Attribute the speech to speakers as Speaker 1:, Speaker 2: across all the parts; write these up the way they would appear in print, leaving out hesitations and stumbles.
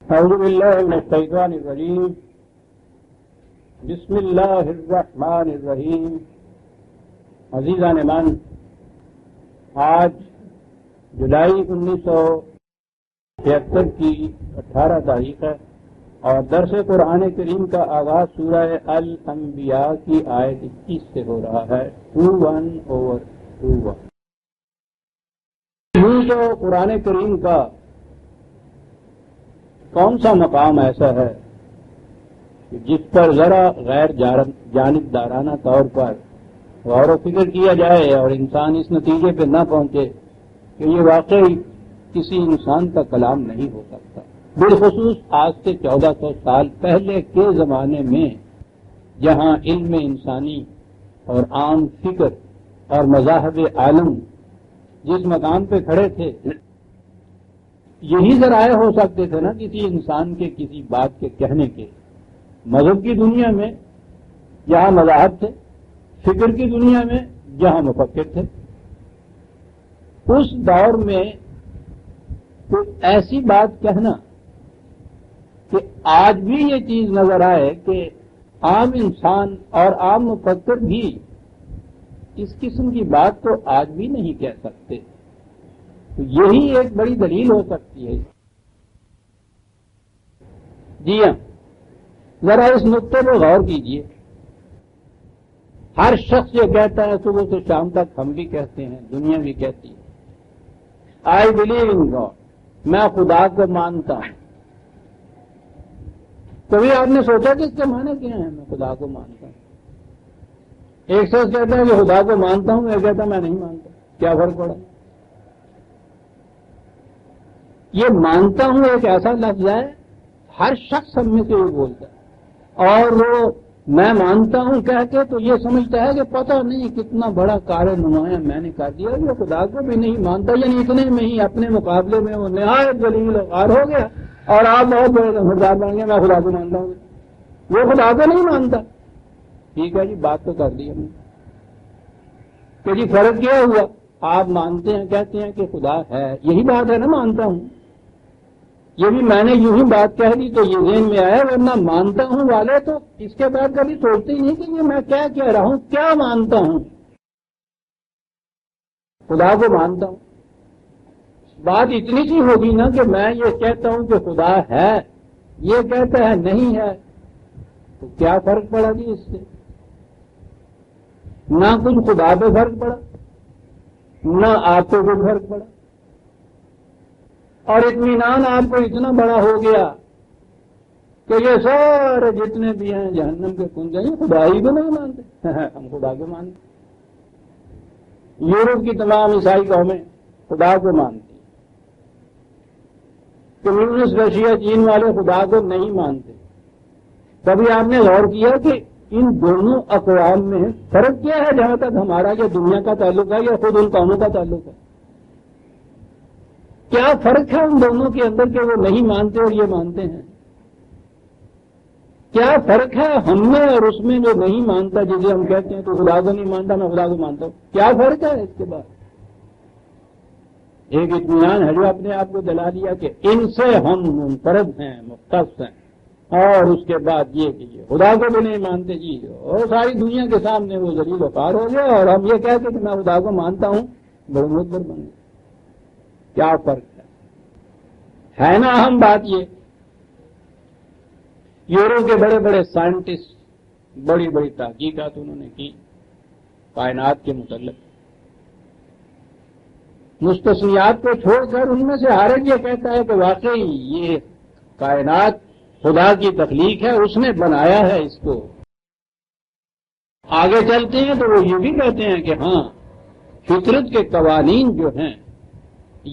Speaker 1: اعوذ باللہ من الشیطان الرجیم بسم اللہ الرحمن الرحیم. عزیزان من، آج جولائی 1973 کی 18 تاریخ ہے اور درس قرآن کریم کا آغاز سورہ الانبیاء کی آیت 21 سے ہو رہا ہے. 21/21. یوں تو قرآن کریم کا کون سا مقام ایسا ہے کہ جس پر ذرا غیر جانبدارانہ طور پر غور و فکر کیا جائے اور انسان اس نتیجے پہ نہ پہنچے کہ یہ واقعی کسی انسان کا کلام نہیں ہو سکتا. بالخصوص آج سے 1400 سال پہلے کے زمانے میں جہاں علم انسانی اور عام فکر اور مذاہب عالم جس مقام پہ کھڑے تھے، یہی ذرائع ہو سکتے تھے نا کسی انسان کے کسی بات کے کہنے کے. مذہب کی دنیا میں جہاں مذاہب تھے، فکر کی دنیا میں جہاں مفکر تھے، اس دور میں کوئی ایسی بات کہنا کہ آج بھی یہ چیز نظر آئے کہ عام انسان اور عام مفکر بھی اس قسم کی بات تو آج بھی نہیں کہہ سکتے، تو یہی ایک بڑی دلیل ہو سکتی ہے. جی ہاں، ذرا اس نقطے پہ غور کیجئے. ہر شخص یہ کہتا ہے، صبح سے شام تک ہم بھی کہتے ہیں، دنیا بھی کہتی ہے، آئی بلیو ان گاڈ، میں خدا کو مانتا ہوں. کبھی آپ نے سوچا کہ اس کے معنی کیا ہیں؟ میں خدا کو مانتا ہوں. ایک شخص کہتا ہے کہ خدا کو مانتا ہوں، ایک کہتا ہے میں نہیں مانتا. کیا فرق پڑا؟ یہ مانتا ہوں ایک ایسا لفظ ہے، ہر شخص ہم میں سے یہ بولتا ہے، اور وہ میں مانتا ہوں کہہ کے تو یہ سمجھتا ہے کہ پتہ نہیں کتنا بڑا کار نمایاں میں نے کر دیا. وہ خدا کو بھی نہیں مانتا، یعنی اتنے میں ہی اپنے مقابلے میں وہ نہایت ذلیل و خوار ہو گیا اور آپ بہت بڑے سمجھدار بن گئے، میں خدا کو مانتا ہوں. وہ خدا کو نہیں مانتا. ٹھیک ہے جی، بات تو کر دی ہم نے کہ جی فرق کیا ہوا؟ آپ مانتے ہیں، کہتے ہیں کہ خدا ہے، یہی بات ہے نا مانتا ہوں. یہ بھی میں نے یوں ہی بات کہہ دی تو یہ ذہن میں آیا، ورنہ مانتا ہوں والے تو اس کے بعد کبھی سوچتے ہی نہیں کہ یہ میں کیا کہہ رہا ہوں، کیا مانتا ہوں. خدا کو مانتا ہوں. بات اتنی سی ہوگی نا کہ میں یہ کہتا ہوں کہ خدا ہے، یہ کہتا ہے نہیں ہے، تو کیا فرق پڑا جی اس سے؟ نہ کچھ خدا پہ فرق پڑا، نہ آپ کو کوئی فرق پڑا، اور اطمینان آپ کو اتنا بڑا ہو گیا کہ یہ سارے جتنے بھی ہیں جہنم کے کنجے ہیں خدا ہی کو نہیں مانتے. ہم خدا کو مانتے. یورپ کی تمام عیسائی قومیں خدا کو مانتی. کمیونسٹ رشیا، چین والے خدا کو نہیں مانتے. کبھی آپ نے غور کیا کہ ان دونوں اقوام میں فرق کیا ہے جہاں تک ہمارا یہ دنیا کا تعلق ہے یا خود ان قوموں کا تعلق ہے؟ کیا فرق ہے ان دونوں کے اندر کہ وہ نہیں مانتے اور یہ مانتے ہیں؟ کیا فرق ہے ہم میں اور اس میں جو نہیں مانتا، جسے ہم کہتے ہیں تو خدا کو نہیں مانتا، میں خدا کو مانتا ہوں؟ کیا فرق ہے اس کے بعد؟ ایک اطمینان ہے جو اپنے آپ کو دلا دیا کہ ان سے ہم منفرد ہیں، مختص ہیں، اور اس کے بعد یہ کہ یہ خدا کو بھی نہیں مانتے جی، اور ساری دنیا کے سامنے وہ ذلیل و خوار ہو گیا، اور ہم یہ کہتے کہ میں خدا کو مانتا ہوں، بڑے معتبر بن گئے. کیا فرق ہے نا اہم بات یہ. یورپ کے بڑے بڑے سائنٹسٹ بڑی بڑی تحقیقات انہوں نے کی کائنات کے متعلق. مستثنیات کو چھوڑ کر ان میں سے ہر ایک یہ کہتا ہے کہ واقعی یہ کائنات خدا کی تخلیق ہے، اس نے بنایا ہے اس کو. آگے چلتے ہیں تو وہ یہ بھی کہتے ہیں کہ ہاں فطرت کے قوانین جو ہیں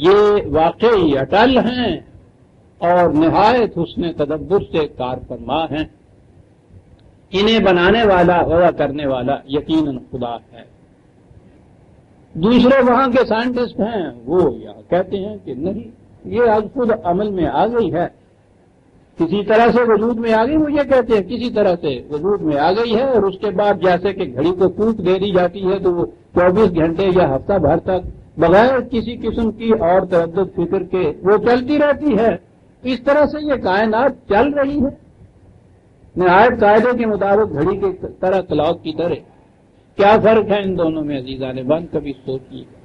Speaker 1: یہ واقعی اٹل ہیں اور نہایت حسن تدبر سے کار فرما ہیں. انہیں بنانے والا، غور کرنے والا یقیناً خدا ہے. دوسرے وہاں کے سائنٹسٹ ہیں، وہ یہاں کہتے ہیں کہ نہیں، یہ اب خود عمل میں آ گئی ہے، کسی طرح سے وجود میں آ گئی. وہ یہ کہتے ہیں کسی طرح سے وجود میں آ گئی ہے، اور اس کے بعد جیسے کہ گھڑی کو کوک دے دی جاتی ہے تو وہ 24 گھنٹے یا ہفتہ بھر تک بغیر کسی قسم کی اور تردد فکر کے وہ چلتی رہتی ہے. اس طرح سے یہ کائنات چل رہی ہے نہایت قاعدے کے مطابق، گھڑی کی طرح، کلاک کی طرح۔ کیا فرق ہے ان دونوں میں عزیزان بند؟ کبھی سوچیے گا۔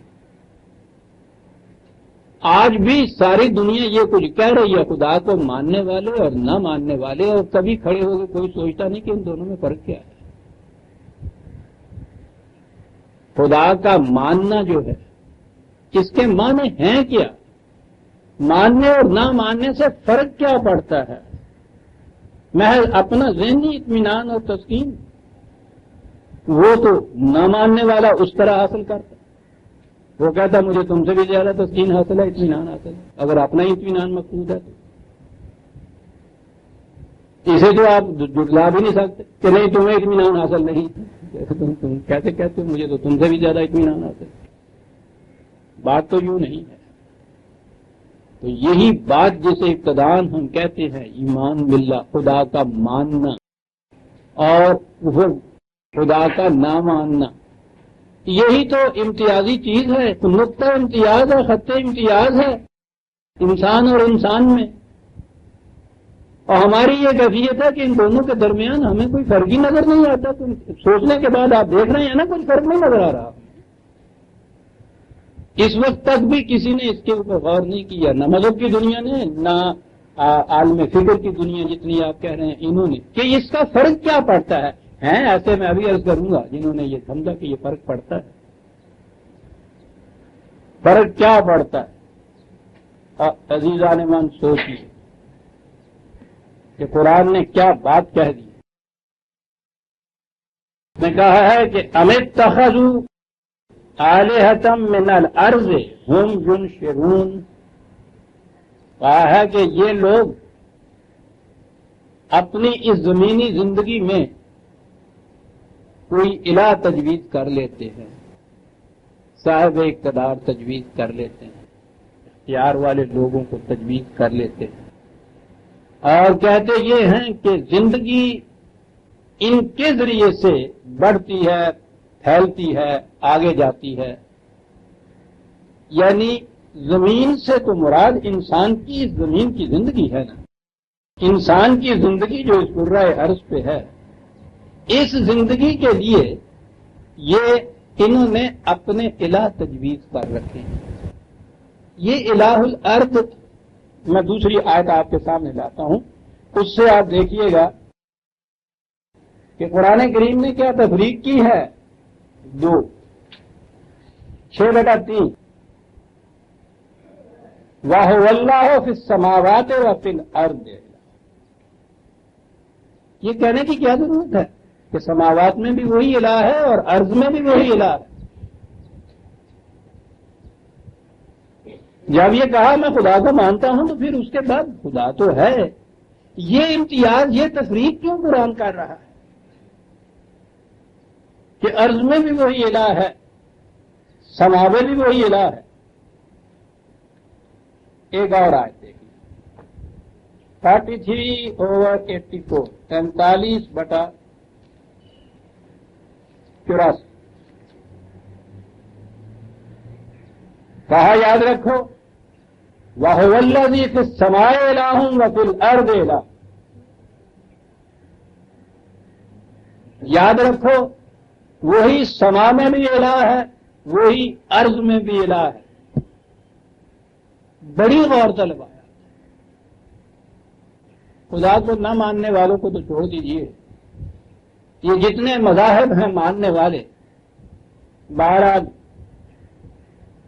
Speaker 1: آج بھی ساری دنیا یہ کچھ کہہ رہی ہے، خدا کو ماننے والے اور نہ ماننے والے، اور کبھی کھڑے ہو کے کوئی سوچتا نہیں کہ ان دونوں میں فرق کیا ہے۔ خدا کا ماننا جو ہے، اس کے معنی ہیں کیا؟ ماننے اور نہ ماننے سے فرق کیا پڑتا ہے؟ محض اپنا ذہنی اطمینان اور تسکین، وہ تو نہ ماننے والا اس طرح حاصل کرتا، وہ کہتا مجھے تم سے بھی زیادہ تسکین حاصل ہے، اطمینان حاصل ہے، اگر اپنا ہی اطمینان مقصود ہے تو اسے تو آپ جھٹلا بھی نہیں سکتے کہ نہیں تمہیں اطمینان حاصل نہیں، تم کیسے کہتے ہو مجھے تو تم سے بھی زیادہ اطمینان حاصل ہے؟ بات تو یوں نہیں ہے۔ تو یہی بات جسے ابتدان ہم کہتے ہیں ایمان باللہ، خدا کا ماننا، اور وہ خدا کا نہ ماننا، یہی تو امتیازی چیز ہے، نقطہ امتیاز ہے، خط امتیاز ہے انسان اور انسان میں۔ اور ہماری یہ کیفیت ہے کہ ان دونوں کے درمیان ہمیں کوئی فرق ہی نظر نہیں آتا۔ تو سوچنے کے بعد آپ دیکھ رہے ہیں نا، کوئی فرق نہیں نظر آ رہا۔ اس وقت تک بھی کسی نے اس کے اوپر غور نہیں کیا، نہ مذہب کی دنیا نے، نہ عالم فکر کی دنیا جتنی آپ کہہ رہے ہیں انہوں نے، کہ اس کا فرق کیا پڑتا ہے۔ ہیں ایسے میں ابھی عرض کروں گا جنہوں نے یہ سمجھا کہ یہ فرق پڑتا ہے۔ فرق کیا پڑتا ہے؟ عزیزان من سوچیے کہ قرآن نے کیا بات کہہ دی۔ نے کہا ہے کہ اتخذوا آلہۃ من الارض ہم ینشرون، کہا ہے کہ یہ لوگ اپنی اس زمینی زندگی میں کوئی الہ تجویز کر لیتے ہیں، صاحب اقتدار تجویز کر لیتے ہیں، اختیار والے لوگوں کو تجویز کر لیتے ہیں، اور کہتے یہ ہیں کہ زندگی ان کے ذریعے سے بڑھتی ہے، پھیلتی ہے، آگے جاتی ہے۔ یعنی زمین سے تو مراد انسان کی اس زمین کی زندگی ہے نا، انسان کی زندگی جو اس کرۂ ارض پہ ہے، اس زندگی کے لیے یہ انہوں نے اپنے الہ تجویز کر رکھے ہیں۔ یہ الہ الارض، میں دوسری آیت آپ کے سامنے لاتا ہوں، اس سے آپ دیکھیے گا کہ قرآن کریم نے کیا تفریق کی ہے۔ 6/3 وَهُوَ اللَّهُ فِي السَّمَاوَاتِ وَفِي الْأَرْضِ، یہ کہنے کی کیا ضرورت ہے کہ سماوات میں بھی وہی الہ ہے اور ارض میں بھی وہی الہ ہے۔ جب یہ کہا میں خدا کو مانتا ہوں تو پھر اس کے بعد خدا تو ہے، یہ امتیاز، یہ تفریق کیوں قرآن کر رہا ہے کہ ارض میں بھی وہی الہ ہے، سما میں بھی وہی الہ ہے۔ ایک اور آیت دیکھیے 33/84 43/84 کہا یاد رکھو وَهُوَ الَّذِي فِي السَّمَاءِ إِلَٰهٌ وَفِي الْأَرْضِ إِلَٰهٌ، یاد رکھو وہی سما میں بھی الہ ہے، وہی ارض میں بھی الہ ہے۔ بڑی غور طلب ہے۔ خدا کو نہ ماننے والوں کو تو چھوڑ دیجئے، یہ جتنے مذاہب ہیں ماننے والے، بہرحال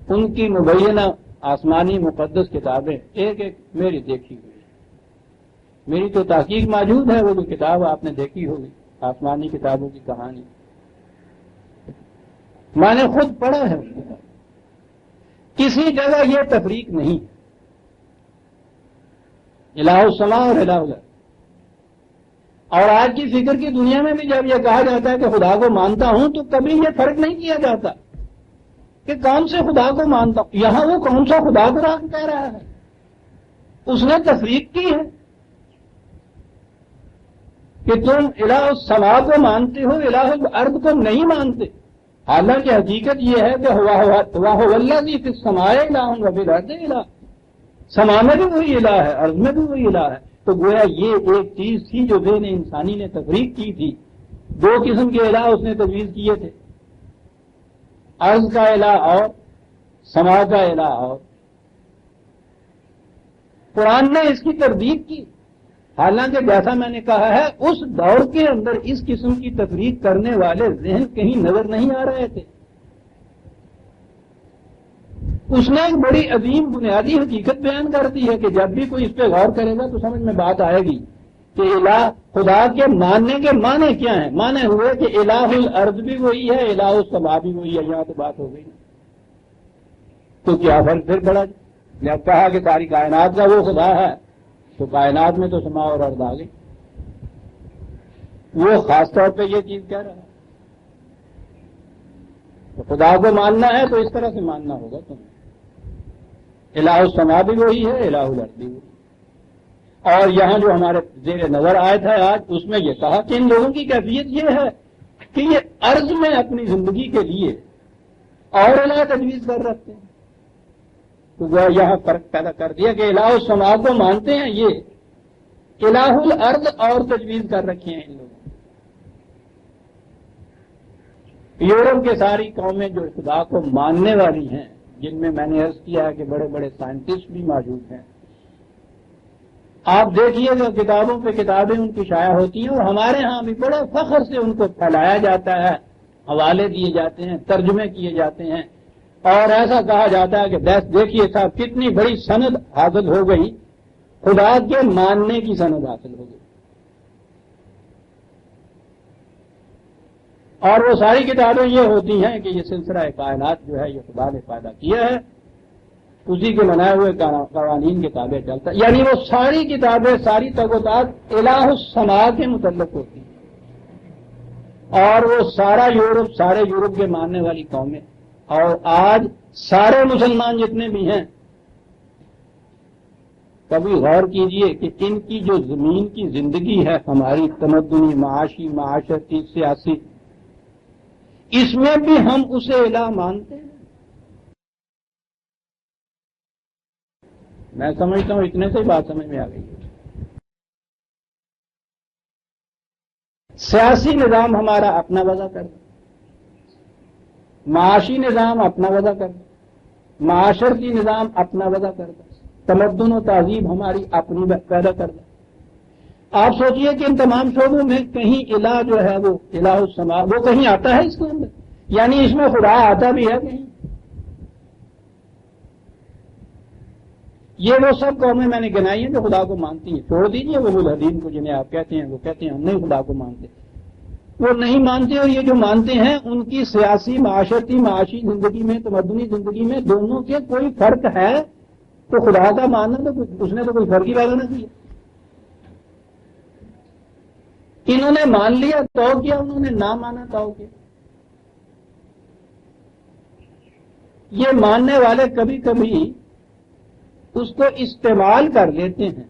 Speaker 1: ان کی مبینہ آسمانی مقدس کتابیں ایک ایک میری دیکھی ہوئی، میری تو تحقیق موجود ہے، وہ جو کتاب آپ نے دیکھی ہوگی آسمانی کتابوں کی کہانی، میں نے خود پڑھا ہے اس کتاب، کسی جگہ یہ تفریق نہیں، الہ السماء اور الہ الارض۔ اور آج کی فکر کی دنیا میں بھی جب یہ کہا جاتا ہے کہ خدا کو مانتا ہوں تو کبھی یہ فرق نہیں کیا جاتا کہ کون سے خدا کو مانتا ہوں، یہاں وہ کون سا خدا کو کہہ رہا ہے، اس نے تفریق کی ہے کہ تم الہ السماء کو مانتے ہو، الہ الارض کو نہیں مانتے، حالانکہ حقیقت یہ ہے کہ هو الذی فی السماء الہ وفی الارض الہ، سما میں بھی وہی الہ ہے، ارض میں بھی وہی الہ ہے. تو گویا یہ ایک چیز تھی جو ذہن انسانی نے تفریق کی تھی. دو قسم کے الہ اس نے تجویز کیے تھے، ارض کا الہ اور سما کا الہ. اور قرآن نے اس کی تردید کی، حالانکہ جیسا میں نے کہا ہے اس دور کے اندر اس قسم کی تفریق کرنے والے ذہن کہیں نظر نہیں آ رہے تھے. اس نے ایک بڑی عظیم بنیادی حقیقت بیان کر دی ہے کہ جب بھی کوئی اس پہ غور کرے گا تو سمجھ میں بات آئے گی کہ الہ خدا کے ماننے کے معنی کیا ہیں. معنی ہوئے کہ الہ الارض بھی وہی ہے، الہ السما بھی وہی ہے. یہاں تو بات ہو گئی نا. تو کیا فرق پھر پڑا؟ جب کہا کہ ساری کائنات کا وہ خدا ہے تو کائنات میں تو سما اور ارض آ گئی. وہ خاص طور پہ یہ چیز کہہ رہا ہے. تو خدا کو ماننا ہے تو اس طرح سے ماننا ہوگا تمہیں. الہ السما بھی وہی ہے، الہ الارض بھی وہی. اور یہاں جو ہمارے زیر نظر آیت ہے آج، اس میں یہ کہا کہ ان لوگوں کی کیفیت یہ ہے کہ یہ ارض میں اپنی زندگی کے لیے اور الہ تجویز کر رکھتے ہیں. تو وہ یہاں فرق پیدا کر دیا کہ الہ السما کو مانتے ہیں، یہ الہ الارض اور تجویز کر رکھے ہیں ان لوگوں. یورپ کے ساری قومیں جو خدا کو ماننے والی ہیں، جن میں میں نے عرض کیا ہے کہ بڑے بڑے سائنٹسٹ بھی موجود ہیں، آپ دیکھیے گا کتابوں پہ کتابیں ان کی شائع ہوتی ہیں، اور ہمارے ہاں بھی بڑے فخر سے ان کو پھیلایا جاتا ہے، حوالے دیے جاتے ہیں، ترجمے کیے جاتے ہیں، اور ایسا کہا جاتا ہے کہ دیکھیے صاحب کتنی بڑی سند حاصل ہو گئی، خدا کے ماننے کی سند حاصل ہو گئی. اور وہ ساری کتابیں یہ ہوتی ہیں کہ یہ سلسلہ کائنات جو ہے یہ خدا نے پیدا کیا ہے، اسی کے بنائے ہوئے قوانین کے تابع چلتا ہے. یعنی وہ ساری کتابیں، ساری تغوطات الہ السما کے متعلق ہوتی ہیں. اور وہ سارے یورپ کے ماننے والی قومیں، اور آج سارے مسلمان جتنے بھی ہیں، کبھی غور کیجئے کہ ان کی جو زمین کی زندگی ہے ہماری تمدنی، معاشی، معاشرتی، سیاسی، اس میں بھی ہم اسے الہ مانتے ہیں. میں سمجھتا ہوں اتنے سے بات سمجھ میں آ گئی ہے. سیاسی نظام ہمارا اپنا وضع کرتا، معاشی نظام اپنا وضع کرتا، معاشرتی نظام اپنا وضع کرتا، تمدن و تہذیب ہماری اپنی پیدا کرتا. آپ سوچئے کہ ان تمام شعبوں میں کہیں الہ جو ہے وہ الہ السما وہ کہیں آتا ہے اس کے اندر؟ یعنی اس میں خدا آتا بھی ہے کہیں؟ یہ وہ سب قومیں میں نے گنائی ہیں جو خدا کو مانتی ہیں. چھوڑ دیجیے وہ ملحدین کو جنہیں آپ کہتے ہیں، وہ کہتے ہیں ہم نہیں خدا کو مانتے. وہ نہیں مانتے، اور یہ جو مانتے ہیں ان کی سیاسی، معاشرتی، معاشی زندگی میں، تمدنی زندگی میں دونوں کے کوئی فرق ہے؟ تو خدا کا ماننا تو اس نے تو کوئی فرق ہی پیدا نہ کیا. انہوں نے مان لیا تو کیا، انہوں نے نہ مانا تو کیا. یہ ماننے والے کبھی کبھی اس کو استعمال کر لیتے ہیں.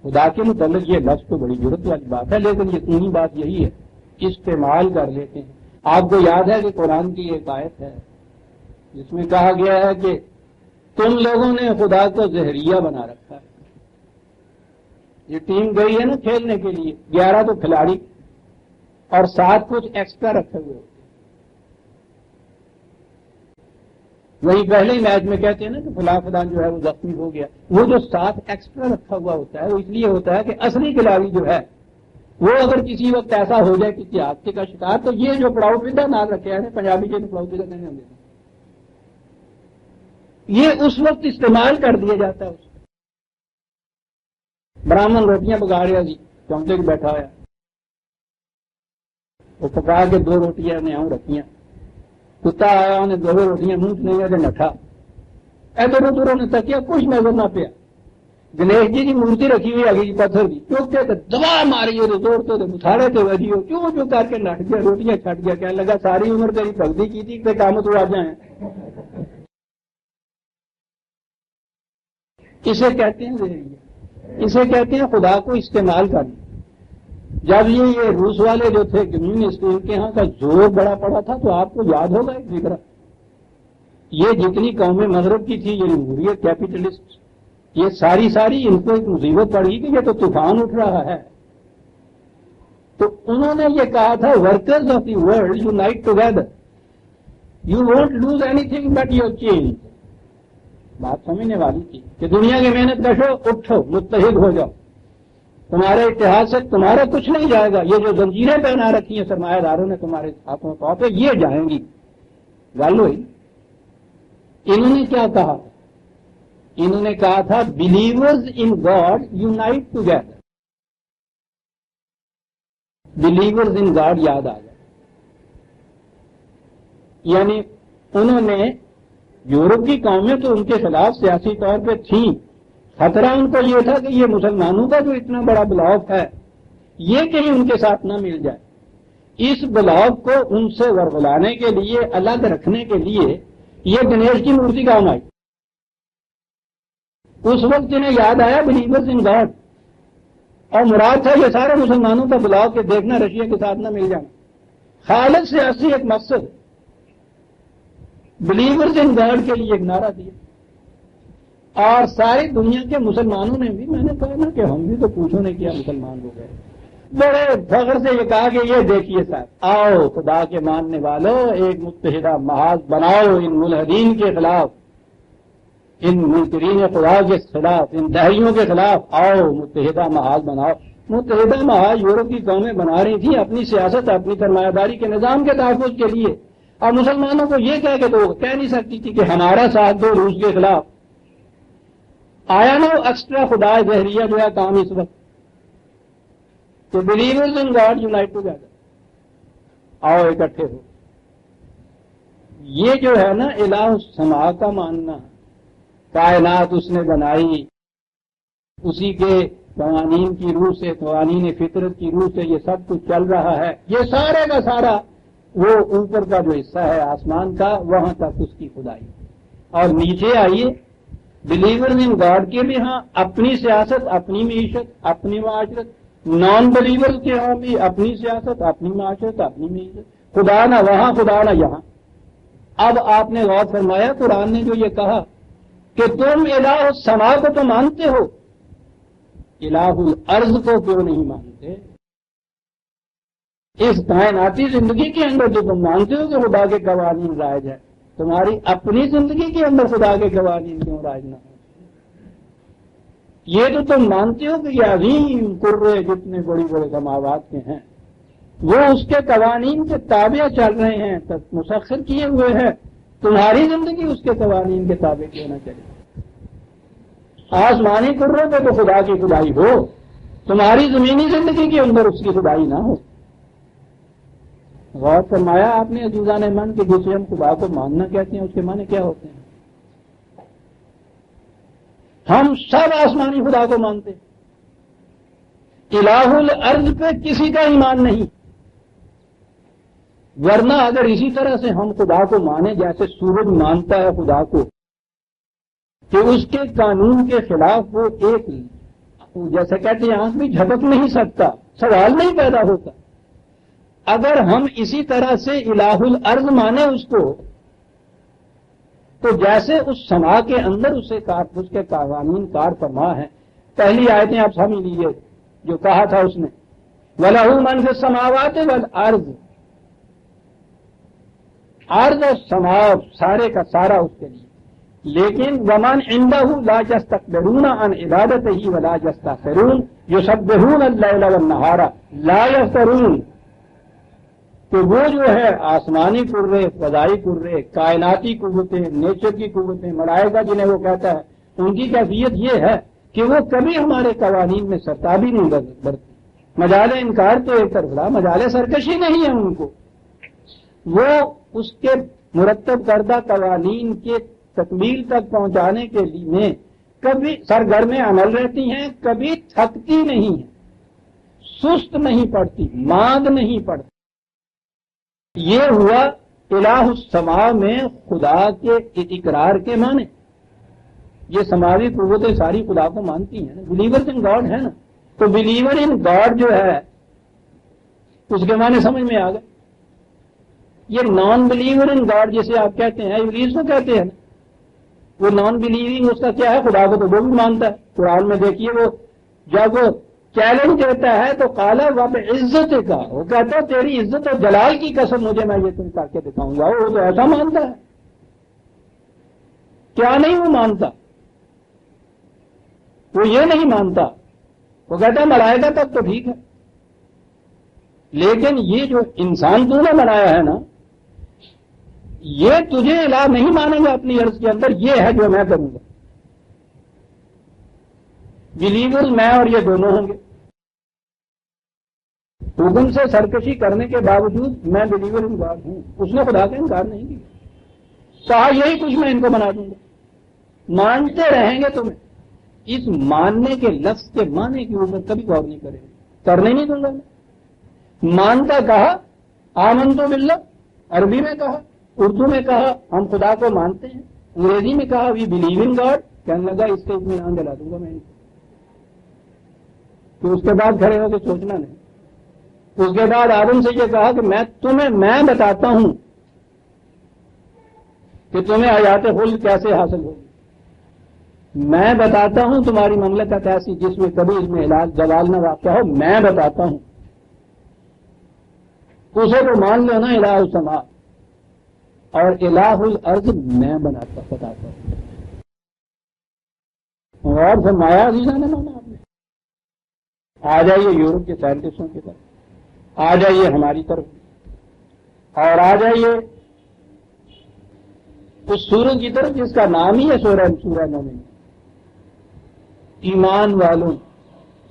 Speaker 1: خدا کے متعلق یہ لفظ تو بڑی ضرورت والی بات ہے، لیکن یقینی بات یہی ہے استعمال کر لیتے ہیں. آپ کو یاد ہے کہ قرآن کی ایک آیت ہے جس میں کہا گیا ہے کہ تم لوگوں نے خدا کو زہریہ بنا رکھا ہے. یہ ٹیم گئی ہے نا کھیلنے کے لیے، 11 تو کھلاڑی اور 7 کچھ ایکسٹرا رکھے ہوئے. وہی پہلے ہی میچ میں کہتے ہیں نا کہ فلاں فلاں جو ہے وہ زخمی ہو گیا. وہ جو 7 ایکسٹرا رکھا ہوا ہوتا ہے وہ اس لیے ہوتا ہے کہ اصلی کھلاڑی جو ہے وہ اگر کسی وقت ایسا ہو جائے کسی حادثے کا شکار تو یہ جو پڑاؤ پیدا نہ رکھے ہیں پنجابی کے پڑاؤ پیدا نہیں ہوتے، یہ اس وقت استعمال کر دیا جاتا ہے. براہمن روٹیاں پکا رہا سی، چونکے کے بیٹھا ہوا، وہ پکا کے 2 روٹیاں نے آؤں رکھیاں. کتا آیا انہیں 2 روٹیاں منہ چ نہیں آتے نٹھا. ادھر ادھر انہیں تکیا کچھ نظر نہ پیا. گنیش جی کی مورتی رکھی ہوئی آگے پتھر کی، چوکتے تو دبا ماری وہ توڑتے تو مساڑے تھے وجی ہو کیوں جو کر کے نٹ گیا، روٹیاں چھٹ گیا. کہنے لگا ساری عمر تیری بھگتی کی تھی کہ کام تو آ جائیں. اسے کہتے ہیں زہریہ، اسے کہتے ہیں خدا کو استعمال کرنا. جب یہ روس والے جو تھے کمیونسٹ، ان کے ہاں کا زور بڑا پڑا تھا تو آپ کو یاد ہوگا ایک ذکر یہ جتنی قومیں مغرب کی تھی، یہ جمہوریت کیپیٹلسٹ، یہ ساری ان کو ایک مصیبت پڑی کہ یہ تو طوفان اٹھ رہا ہے. تو انہوں نے یہ کہا تھا workers of the world unite together, you won't lose anything but your change. بات سمجھنے والی تھی کہ دنیا کی محنت کشو، اٹھو، متحد ہو جاؤ، تمہارے اتحاد سے تمہارا کچھ نہیں جائے گا. یہ جو زنجیریں پہنا رکھی ہیں سرمایہ داروں نے تمہارے ہاتھوں پہ، یہ جائیں گی. گل ہوئی. انہوں نے کیا کہا؟ انہوں نے کہا تھا believers in God unite together. Believers in God یاد آ گیا. یعنی انہوں نے یورپ کی قومیں تو ان کے خلاف سیاسی طور پہ تھیں، خطرہ ان کو یہ تھا کہ یہ مسلمانوں کا جو اتنا بڑا بلاک ہے یہ کہیں ان کے ساتھ نہ مل جائے. اس بلاک کو ان سے ورغلانے کے لیے، الگ رکھنے کے لیے یہ گنیش کی مورتی کام آئی. اس وقت انہیں یاد آیا بلیورز ان گاڈ، اور مراد تھا یہ سارے مسلمانوں کا بلاک کے دیکھنا رشیا کے ساتھ نہ مل جانا. خالص سیاسی ایک مقصد، بلیورز ان گاڈ کے لیے ایک نعرہ دیا. اور ساری دنیا کے مسلمانوں نے بھی، میں نے کہا نا کہ ہم بھی تو پوچھو نے کیا مسلمان ہو گئے، بڑے فخر سے یہ کہا کہ یہ دیکھیے صاحب، آؤ خدا کے ماننے والوں ایک متحدہ محاذ بناؤ ان ملحدین کے خلاف، ان منکرین خدا کے خلاف، ان دہریوں کے خلاف. آؤ متحدہ محاذ بناؤ. متحدہ محاذ یورپ کی قومیں بنا رہی تھیں اپنی سیاست، اپنی سرمایہ داری کے نظام کے تحفظ کے لیے، اور مسلمانوں کو یہ کہہ کے تو کہہ نہیں سکتی تھی کہ ہمارا ساتھ دو روس کے خلاف. آیا نا ایکسٹرا خدا زہریہ جو ہے کام اس وقت، تو believers in God unite together, آؤ اکٹھے ہو. یہ جو ہے نا الہ السماء کا ماننا، کائنات اس نے بنائی، اسی کے قوانین کی روح سے، قوانین فطرت کی روح سے یہ سب کچھ چل رہا ہے. یہ سارے کا سارا وہ اوپر کا جو حصہ ہے آسمان کا، وہاں تک اس کی خدائی. اور نیچے آئیے بلیورز ان گاڈ کے بھی ہاں اپنی سیاست، اپنی معیشت، اپنی معاشرت. نان بلیورز کے ہاں بھی اپنی سیاست، اپنی معاشرت، اپنی معیشت. خدا نہ وہاں، خدا نہ یہاں. اب آپ نے غور فرمایا قرآن نے جو یہ کہا کہ تم الہ السماء کو تو مانتے ہو، الہ الارض کو کیوں نہیں مانتے؟ اس کائناتی زندگی کے اندر جو تم مانتے ہو کہ خدا کے قوانین رائج ہے، تمہاری اپنی زندگی کے اندر خدا کے قوانین کیوں رائج نہ ہو؟ یہ تو تم مانتے ہو کہ یہ عظیم کرے جتنے بڑی بڑے سماوات کے ہیں وہ اس کے قوانین کے تابع چل رہے ہیں، مسخر کیے ہوئے ہیں. تمہاری زندگی اس کے قوانین کے تابع کیوں نہ چلے؟ آسمانی کرے پہ تو خدا کی خدائی ہو، تمہاری زمینی زندگی کے اندر اس کی خدائی نہ ہو. غور فرمایا آپ نے عزیزان من کہ جسے ہم خدا کو ماننا کہتے ہیں اس کے معنی کیا ہوتے ہیں؟ ہم سب آسمانی خدا کو مانتے، الہ الارض پہ کسی کا ایمان نہیں. ورنہ اگر اسی طرح سے ہم خدا کو مانیں جیسے سورج مانتا ہے خدا کو کہ اس کے قانون کے خلاف وہ ایک جیسے کہتے ہیں آنکھ بھی جھپک نہیں سکتا، سوال نہیں پیدا ہوتا. اگر ہم اسی طرح سے الہ الارض مانیں اس کو، تو جیسے اس سما کے اندر اس کے قوانین کار فرما ہے. پہلی آیتیں آپ سمجھ لیجیے جو کہا تھا اس نے، وَلَهُ مَنْ فِي السَّمَاوَاتِ وَالْأَرْضِ، ارض اور سما سارے کا سارا اس کے لیے. لیکن وَمَنْ عِنْدَهُ لَا يَسْتَكْبِرُونَ عَنْ عِبَادَتِهِ وَلَا يَسْتَكْبِرُونَ يُسَبِّحُونَ اللَّيْلَ وَالنَّهَارَ لَا يَفْتَرُونَ. تو وہ جو ہے آسمانی قرے، فضائی قرے، کائناتی قوتیں، نیچر کی قوتیں، ملائکہ جنہیں وہ کہتا ہے، ان کی کیفیت یہ ہے کہ وہ کبھی ہمارے قوانین میں سرتابی نہیں برتتے. مجال انکار تو ایک طرف رہا، مجال سرکشی نہیں ہے ان کو. وہ اس کے مرتب کردہ قوانین کے تکمیل تک پہنچانے کے لیے کبھی سرگرم عمل رہتی ہیں، کبھی تھکتی نہیں ہیں، سست نہیں پڑتی، ماند نہیں پڑتی. یہ ہوا الہ السماء میں خدا کے اقرار کے معنی. یہ سماوی قوتیں ساری خدا کو مانتی ہیں نا، بلیورز ان گاڈ ہے نا. تو بلیور ان گاڈ جو ہے اس کے معنی سمجھ میں آ گئے. یہ نان بلیور ان گاڈ جسے آپ کہتے ہیں، ابلیس کو کہتے ہیں نا، وہ نان بلیونگ اس کا کیا ہے؟ خدا کو تو وہ بھی مانتا ہے۔ قرآن میں دیکھیے وہ جب وہ چیلنج دیتا ہے تو قال وب عزت کا، وہ کہتا ہے تیری عزت اور جلال کی قسم مجھے میں یہ تم کر کے دکھاؤں گا۔ وہ تو ایسا مانتا ہے، کیا نہیں وہ مانتا، وہ یہ نہیں مانتا، وہ کہتا ہے ملائکہ تک تو ٹھیک ہے، لیکن یہ جو انسان تو نے بنایا ہے نا، یہ تجھے الہ نہیں مانے گا اپنی عرض کے اندر، یہ ہے جو میں کروں گا۔ بلیور میں اور یہ دونوں ہوں گے۔ حکم سے سرکشی کرنے کے باوجود میں بلیور ان گاڈ ہوں، اس نے خدا کا انکار نہیں کیا، کہا یہی کچھ میں ان کو بنا دوں گا، مانتے رہیں گے تمہیں۔ اس ماننے کے لفظ کے معنی کے اوپر کبھی غور نہیں کریں گے، کرنے نہیں دوں گا میں۔ مانتا کہا آمنتو باللہ، عربی میں کہا، اردو میں کہا ہم خدا کو مانتے ہیں، انگریزی میں کہا وی بلیو ان گاڈ، کہنے لگا اس سے اطمینان دلا دوں گا میں ان کو۔ تو اس کے بعد کھڑے ہو کے سوچنا نہیں۔ اس کے بعد آدم سے یہ کہا کہ میں بتاتا ہوں کہ تمہیں حیات خلد کیسے حاصل ہوگی، میں بتاتا ہوں تمہاری مملکت ایسی جس میں کبھی اس میں علاج زوال نہ واقع ہو، میں بتاتا ہوں۔ اسے تو مان لو نا الہ السماء، اور الہ الارض میں بتاتا ہوں۔ اور فرمایا عزیزاں نے مانا آپ نے، آ جائیے یورپ کے سائنٹسٹوں کی طرف، آ جائیے ہماری طرف، اور آ جائیے اس سورج کی طرف جس کا نام ہی ہے سورہ مومن، ایمان والوں،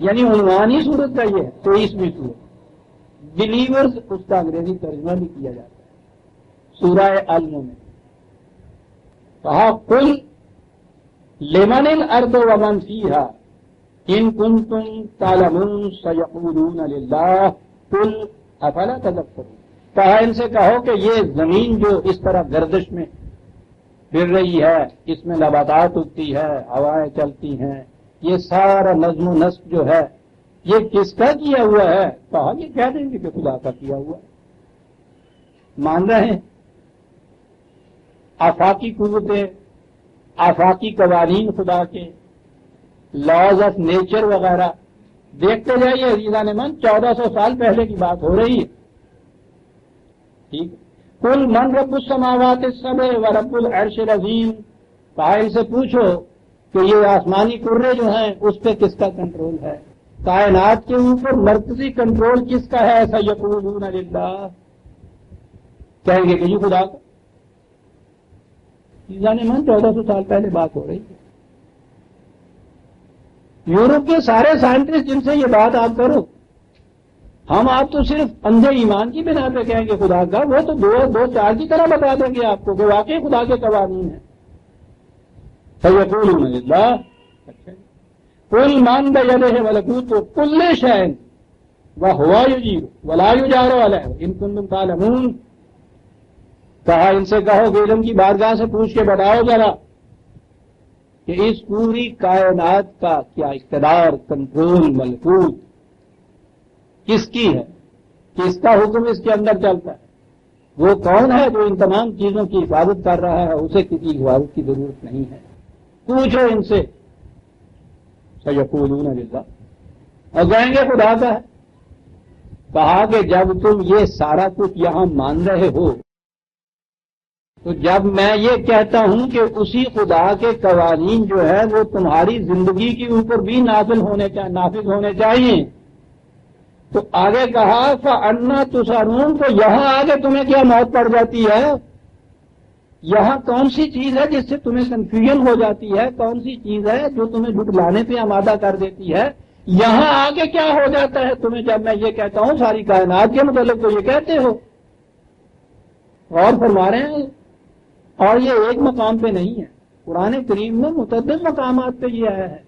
Speaker 1: یعنی عنوان ہی سورج کا یہ ہے 23ویں سورج، بلیورز اس کا انگریزی ترجمہ بھی کیا جاتا ہے سورہ المومن۔ کہا قل لمن الارض ومن فیہا ان کنتم تعلمون سیقولون للہ قل افلا تذکرون۔ کہا ان سے کہو کہ یہ زمین جو اس طرح گردش میں پھر رہی ہے، اس میں نباتات اگتی ہے، ہوائیں چلتی ہیں، یہ سارا نظم و نسق جو ہے یہ کس کا کیا ہوا ہے؟ کہا یہ کہہ دیں گے کہ خدا کا کیا ہوا ہے۔ مان رہے ہیں آفاقی قوتیں، آفاقی قوانین خدا کے، لاز آف نیچر وغیرہ دیکھتے جائیے عزیزان من، 1400 سال پہلے کی بات ہو رہی ہے، ٹھیک۔ قل من رب السماوات السبع ورب العرش العظیم، کہا ان سے پوچھو کہ یہ آسمانی کرے جو ہیں اس پہ کس کا کنٹرول ہے، کائنات کے اوپر مرکزی کنٹرول کس کا ہے؟ سیقولون للہ، کہیں گے کہ یہ خدا کا۔ عزیزان من 1400 سال پہلے بات ہو رہی ہے۔ یورپ کے سارے سائنٹسٹ جن سے یہ بات آپ کرو، ہم آپ تو صرف اندھے ایمان کی بنا پہ کہیں گے خدا کا، وہ تو دو چار کی طرح بتا دیں گے آپ کو کہ واقعی خدا کے قوانین ہیں۔ سیقولون للہ، قل من بیدہ ملکوت کل شیء وہو یجیر ولا یجار علیہ ان کنتم تعلمون۔ کہا ان سے کہو کہ علم کی بارگاہ سے پوچھ کے بتاؤ ذرا کہ اس پوری کائنات کا کیا اقتدار، کنٹرول، ملکوت کس کی ہے، کس کا حکم اس کے اندر چلتا ہے، وہ کون ہے جو ان تمام چیزوں کی حفاظت کر رہا ہے، اسے کسی حفاظت کی ضرورت نہیں ہے، پوچھو ان سے۔ سیقولون للہ، اور کہیں گے خدا کا ہے۔ کہا کہ جب تم یہ سارا کچھ یہاں مان رہے ہو تو جب میں یہ کہتا ہوں کہ اسی خدا کے قوانین جو ہے وہ تمہاری زندگی کے اوپر بھی نافذ ہونے چاہیے، تو آگے کہا فَأَنَّا تُسْحَرُونَ، تو یہاں آگے تمہیں کیا موت پڑ جاتی ہے؟ یہاں کون سی چیز ہے جس سے تمہیں کنفیوژن ہو جاتی ہے؟ کون سی چیز ہے جو تمہیں جھٹلانے پہ آمادہ کر دیتی ہے؟ یہاں آگے کیا ہو جاتا ہے تمہیں جب میں یہ کہتا ہوں ساری کائنات کے متعلق تو یہ کہتے ہو؟ اور فرما رہے ہیں، اور یہ ایک مقام پہ نہیں ہے، قرآن کریم میں متعدد مقامات پہ یہ آیا ہے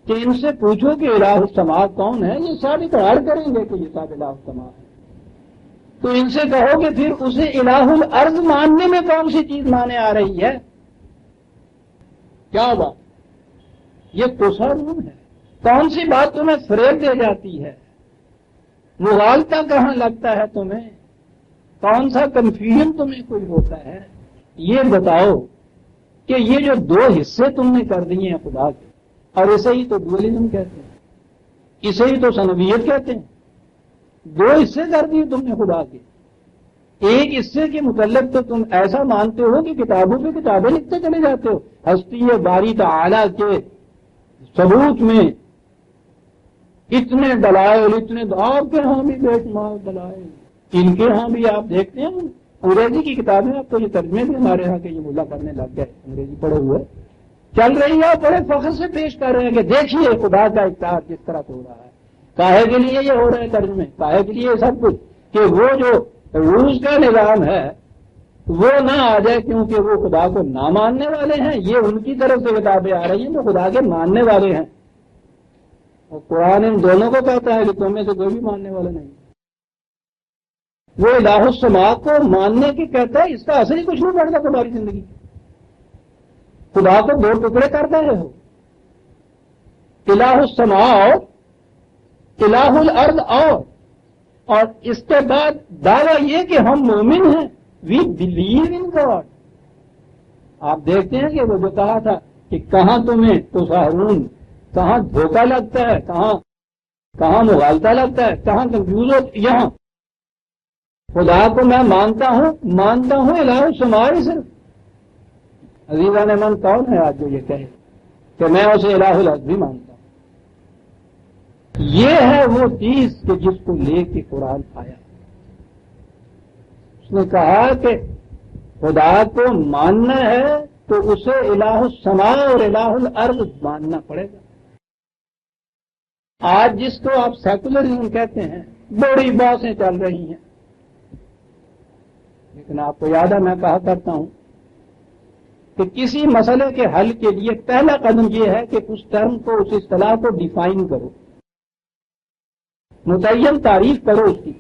Speaker 1: کہ ان سے پوچھو کہ الہ السماء کون ہے، یہ سب اقرار کریں گے کہ یہ سب الہ السماء ہے۔ تو ان سے کہو کہ پھر اسے الہ الارض ماننے میں کون سی چیز مانے آ رہی ہے؟ کیا بات؟ یہ تصور ہے، کون سی بات تمہیں فریب دے جاتی ہے؟ مغالطہ کہاں لگتا ہے تمہیں؟ کون سا کنفیوژن تمہیں کوئی ہوتا ہے؟ یہ بتاؤ کہ یہ جو دو حصے تم نے کر دیے ہیں خدا کے، اور اسے ہی تو ڈوئلزم کہتے ہیں، اسے ہی تو سنویت کہتے ہیں، دو حصے کر دیے تم نے خدا کے۔ ایک حصے کے متعلق تو تم ایسا مانتے ہو کہ کتابوں پہ کتابیں لکھتے چلے جاتے ہو، ہستی باری تعالیٰ کے ثبوت میں اتنے دلائل، اتنے آپ کے ہاں بھی بے شمار دلائل، ان کے ہاں بھی آپ دیکھتے ہیں انگریزی کی کتابیں، اب تو یہ ترجمے بھی ہمارے ہاں کے یہ ملا کرنے لگ گئے، انگریزی پڑھے ہوئے چل رہی ہے، بڑے فخر سے پیش کر رہے ہیں کہ دیکھیے خدا کا اقرار کس طرح ہو رہا ہے۔ کاہے کے لیے یہ ہو رہا ہے ترجمے، کاہے کے لیے سب کچھ، کہ وہ جو روس کا نظام ہے وہ نہ آ جائے، کیونکہ وہ خدا کو نہ ماننے والے ہیں، یہ ان کی طرف سے کتابیں آ رہی ہیں جو خدا کے ماننے والے ہیں، اور قرآن ان دونوں کو کہتا ہے کہ تم میں سے کوئی بھی ماننے والا نہیں۔ وہ الہ السماء کو ماننے کی کہتا ہے، اس کا اثر ہی کچھ نہیں پڑتا تمہاری زندگی، خدا کو دو ٹکڑے کر رہے ہو، الہ السماء اور الہ الارض، اور اس کے بعد دعویٰ یہ کہ ہم مومن ہیں، وی بلیو ان گاڈ۔ آپ دیکھتے ہیں کہ وہ جو کہا تھا کہ کہاں تمہیں تساہرون، کہاں دھوکہ لگتا ہے، کہاں مغالطہ لگتا ہے، کہاں کنفیوز ہو، یہاں خدا کو میں مانتا ہوں الہ السماء صرف۔ عزیزان من کون ہے آج جو یہ کہے کہ میں اسے الہ الارض بھی مانتا ہوں؟ یہ ہے وہ چیز کہ جس کو لے کے قرآن آیا۔ اس نے کہا کہ خدا کو ماننا ہے تو اسے الہ السماء اور الہ الارض ماننا پڑے گا۔ آج جس کو آپ سیکولرزم کہتے ہیں، بڑی باتیں چل رہی ہیں، لیکن آپ کو یاد ہے میں کہا کرتا ہوں کہ کسی مسئلے کے حل کے لیے پہلا قدم یہ ہے کہ اس ٹرم کو، اس اصطلاح کو ڈیفائن کرو، متعین تعریف کرو اس کی۔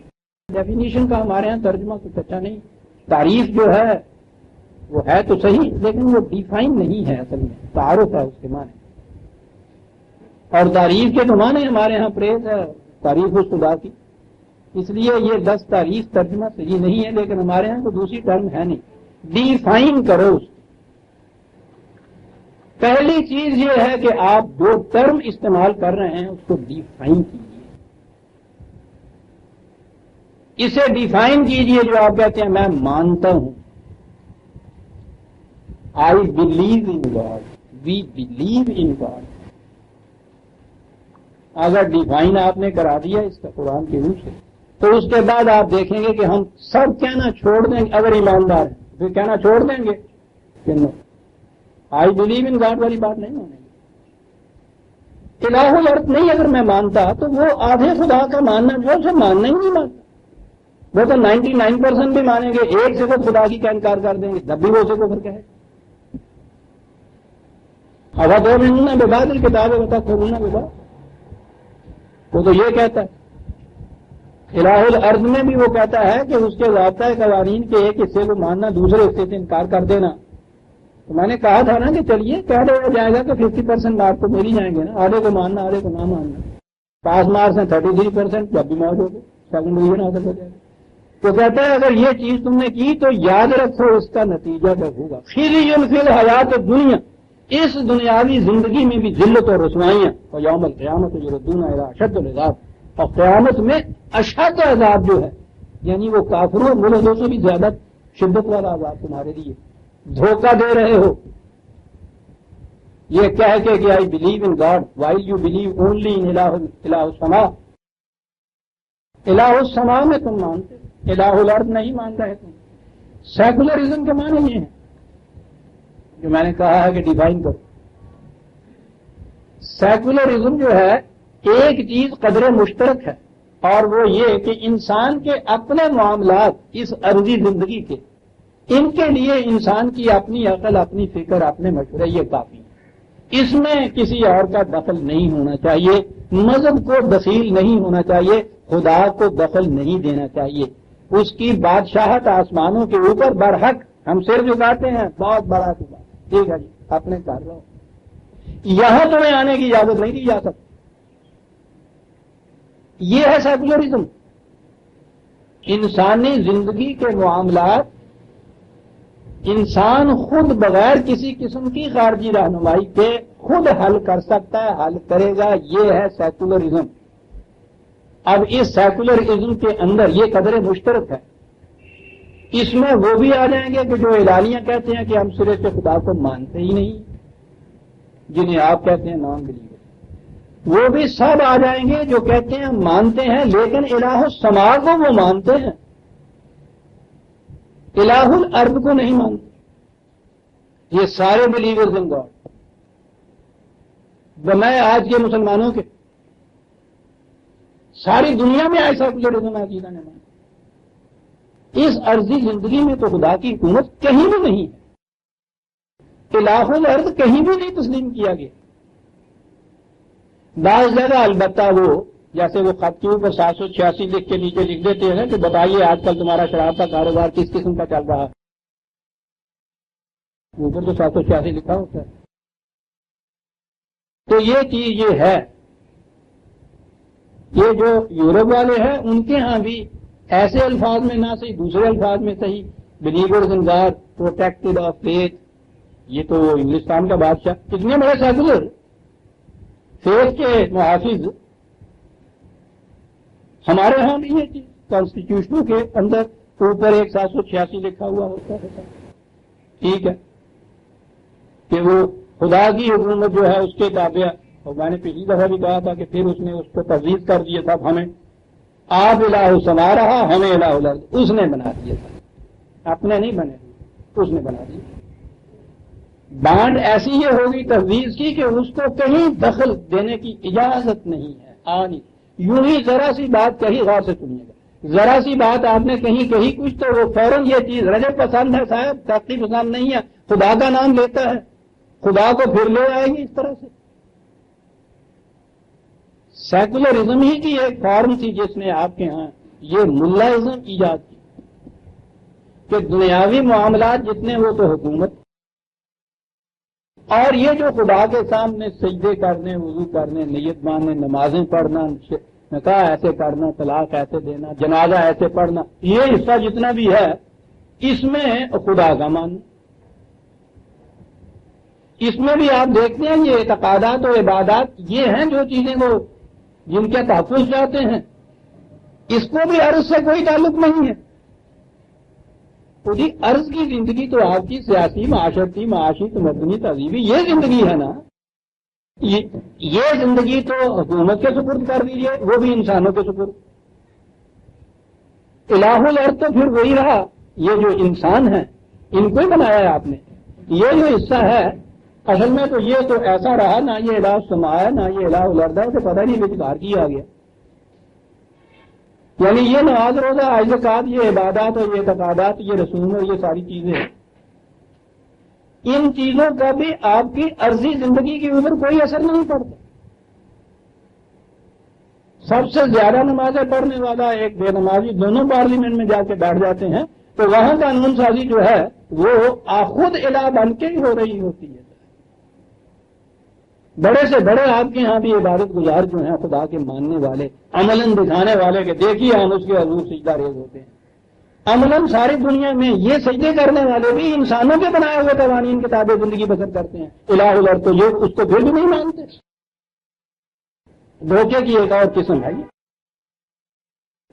Speaker 1: ڈیفینیشن کا ہمارے ہاں ترجمہ کچھ اچھا نہیں، تعریف جو ہے وہ ہے تو صحیح، لیکن وہ ڈیفائن نہیں ہے، اصل میں تعارف ہے اس کے معنی، اور تعریف کے تو معنی ہمارے ہاں پریز ہے، تعریف اس خدا کی، اس لیے یہ 10 تعریف ترجمہ صحیح نہیں ہے، لیکن ہمارے ہاں تو دوسری ٹرم ہے نہیں، ڈیفائن کرو اس کی۔ پہلی چیز یہ ہے کہ آپ جو ٹرم استعمال کر رہے ہیں اس کو ڈیفائن کیجیے، اسے ڈیفائن کیجیے جو آپ کہتے ہیں میں مانتا ہوں، I believe in God, we believe in God. اگر ڈیفائن آپ نے کرا دیا اس کا قرآن کے روح سے، تو اس کے بعد آپ دیکھیں گے کہ ہم سب کہنا چھوڑ دیں گے، اگر ایماندار ہیں پھر کہنا چھوڑ دیں گے کہ نو، آئی بلیو ان گاڈ والی بات نہیں مانیں گے۔ الہ الارض نہیں اگر میں مانتا تو وہ آدھے خدا کا ماننا جو اسے ماننا ہی نہیں مانتا، وہ تو 99% بھی مانیں گے، ایک سے تو خدا کی کا انکار کر دیں گے، جب بھی وہ اسے کو پھر کہے اب دو مہینہ بباد الکتاب بتا کرونا بباد، وہ تو یہ کہتا ہے۔ الہ الارض میں بھی وہ کہتا ہے کہ اس کے ضابطۂ قوانین کے ایک حصے کو ماننا، دوسرے حصے سے انکار کر دینا۔ تو میں نے کہا تھا نا کہ چلیے کہہ دیا جائے گا کہ 50% مارک تو مل ہی جائیں گے نا، آدھے کو ماننا آدھے کو نہ ماننا، پاس مارکس ہیں 33%، جب بھی موج ہوگی سیکنڈ ڈویژن حاصل ہو جائے گا۔ تو کہتا ہے اگر یہ چیز تم نے کی تو یاد رکھو اس کا نتیجہ کیا ہوگا، خزی فی الحیات الدنیا، اس دنیاوی زندگی میں بھی ذلت اور رسوائیاں، اور یوم القیامت یردون الی اشد العذاب، اور قیامت میں اشد عذاب جو ہے، یعنی وہ کافروں اور ملحدوں سے بھی زیادہ شدت والا عذاب تمہارے لیے، دھوکہ دے رہے ہو یہ کہہ کے کہ آئی believe in God while you believe only in الہ السماء۔ الہ السماء میں تم مانتے، الہ الارض نہیں مان رہے تم۔ سیکولرزم کے معنی یہ ہیں جو میں نے کہا ہے کہ ڈیفائن کرو۔ سیکولرزم جو ہے ایک چیز قدر مشترک ہے، اور وہ یہ کہ انسان کے اپنے معاملات اس عرضی زندگی کے، ان کے لیے انسان کی اپنی عقل، اپنی فکر، اپنے مشورے یہ کافی ہے، اس میں کسی اور کا دخل نہیں ہونا چاہیے، مذہب کو دخیل نہیں ہونا چاہیے، خدا کو دخل نہیں دینا چاہیے، اس کی بادشاہت آسمانوں کے اوپر برحق ہم سر جھکاتے ہیں، بہت بڑا چکا، ٹھیک ہے جی اپنے کر رہا ہو، یہاں تمہیں آنے کی اجازت نہیں دی جا سکتی۔ یہ ہے سیکولرزم۔ انسانی زندگی کے معاملات انسان خود بغیر کسی قسم کی خارجی رہنمائی کے خود حل کر سکتا ہے، حل کرے گا، یہ ہے سیکولرزم۔ اب اس سیکولرزم کے اندر یہ قدر مشترک ہے، اس میں وہ بھی آ جائیں گے کہ جو اعلانیہ کہتے ہیں کہ ہم سرے سے خدا کو مانتے ہی نہیں، جنہیں آپ کہتے ہیں نان بلیور، وہ بھی سب آ جائیں گے جو کہتے ہیں ہم مانتے ہیں لیکن الہ السماء کو وہ مانتے ہیں، الہ الارض کو نہیں مانتے۔ یہ سارے بلیورز ان گاڈ میں آج کے مسلمانوں کے ساری دنیا میں ایسا سیکولرزم عقیدہ نے مانا۔ اس عرضی زندگی میں تو خدا کی حکومت کہیں بھی نہیں ہے، الہ الارض کہیں بھی نہیں تسلیم کیا گیا۔ بعض جگہ البتہ وہ جیسے وہ خط کے اوپر 786 لکھ کے نیچے لکھ دیتے ہیں کہ بتائیے آج کل تمہارا شراب کا کاروبار کس قسم کا چل رہا ہے، اوپر تو 786 لکھا ہوتا ہے۔ تو یہ چیز یہ ہے، یہ جو یورپ والے ہیں ان کے ہاں بھی ایسے الفاظ میں نہ صحیح دوسرے الفاظ میں صحیح believers in God protected of faith, یہ تو انگلستان کا بادشاہ کتنے بڑے سیکولر فیتھ کے محافظ، ہمارے ہاں بھی یہ چیز کانسٹیٹیوشنوں کے اندر اوپر ایک 786 لکھا ہوا ہوتا ہے، ٹھیک ہے، کہ وہ خدا کی حکومت جو ہے اس کے تابع، اور میں نے پچھلی دفعہ بھی کہا تھا کہ پھر اس نے اس کو تفویض کر دیا تھا ہمیں، آپ الہ السماء رہا ہمیں الہ الارض، اس نے بنا دیا تھا، اپنے نہیں بنے، اس نے بنا دیا۔ بانڈ ایسی یہ ہوگی تفویض کی کہ اس کو کہیں دخل دینے کی اجازت نہیں ہے، آنی یوں ہی ذرا سی بات کہی، غور سے سنیے گا، ذرا سی بات آپ نے کہیں کہی کچھ تو وہ فوراً یہ چیز رجب پسند ہے صاحب، ترقی پسند نہیں ہے، خدا کا نام لیتا ہے، خدا کو پھر لے آئے گی اس طرح سے۔ سیکولرزم ہی کی ایک فارم تھی جس نے آپ کے ہاں یہ ملاازم ایجاد کی کہ دنیاوی معاملات جتنے وہ تو حکومت، اور یہ جو خدا کے سامنے سجدے کرنے، وضو کرنے، نیت ماننے، نمازیں پڑھنا، نکاح ایسے کرنا، طلاق ایسے دینا، جنازہ ایسے پڑھنا، یہ حصہ جتنا بھی ہے اس میں خدا کا ماننا۔ اس میں بھی آپ دیکھتے ہیں یہ اعتقادات و عبادات یہ ہیں جو چیزیں وہ جن کے تحفظ چاہتے ہیں، اس کو بھی عرض سے کوئی تعلق نہیں ہے۔ تو جی عرض کی زندگی تو آپ کی سیاسی، معاشرتی، معاشی، مدنی، تہذیبی یہ زندگی ہے نا، یہ زندگی تو حکومت کے سپرد کر دیجیے، وہ بھی انسانوں کے سپرد۔ الہ الارض تو پھر وہی رہا، یہ جو انسان ہیں ان کو ہی بنایا ہے آپ نے، یہ جو حصہ ہے اصل میں تو یہ تو ایسا رہا، نہ یہ الہ السماء ہے نہ یہ الہ الارض ہے، تو پتہ نہیں بچار کیا گیا۔ یعنی یہ نماز روزہ، حج زکات، یہ عبادات اور یہ اعتقادات، یہ رسوم اور یہ ساری چیزیں، ان چیزوں کا بھی آپ کی عرضی زندگی کے اوپر کوئی اثر نہیں پڑتا۔ سب سے زیادہ نمازیں پڑھنے والا ایک بے نمازی دونوں پارلیمنٹ میں جا کے بیٹھ جاتے ہیں تو وہاں قانون سازی جو ہے وہ خود الہ بن کے ہی ہو رہی ہوتی ہے۔ بڑے سے بڑے آپ کے یہاں بھی عبادت گزار جو ہیں، خدا کے ماننے والے، عملاً دکھانے والے کہ دیکھیے ہم اس کے حضور سجدہ ریز ہوتے ہیں، عملاً ساری دنیا میں یہ سجدے کرنے والے بھی انسانوں کے بنائے ہوئے قوانین کے تابع زندگی بسر کرتے ہیں، الہ الارض تو یہ اس کو پھر بھی نہیں مانتے۔ دھوکے کی ایک اور قسم ہے۔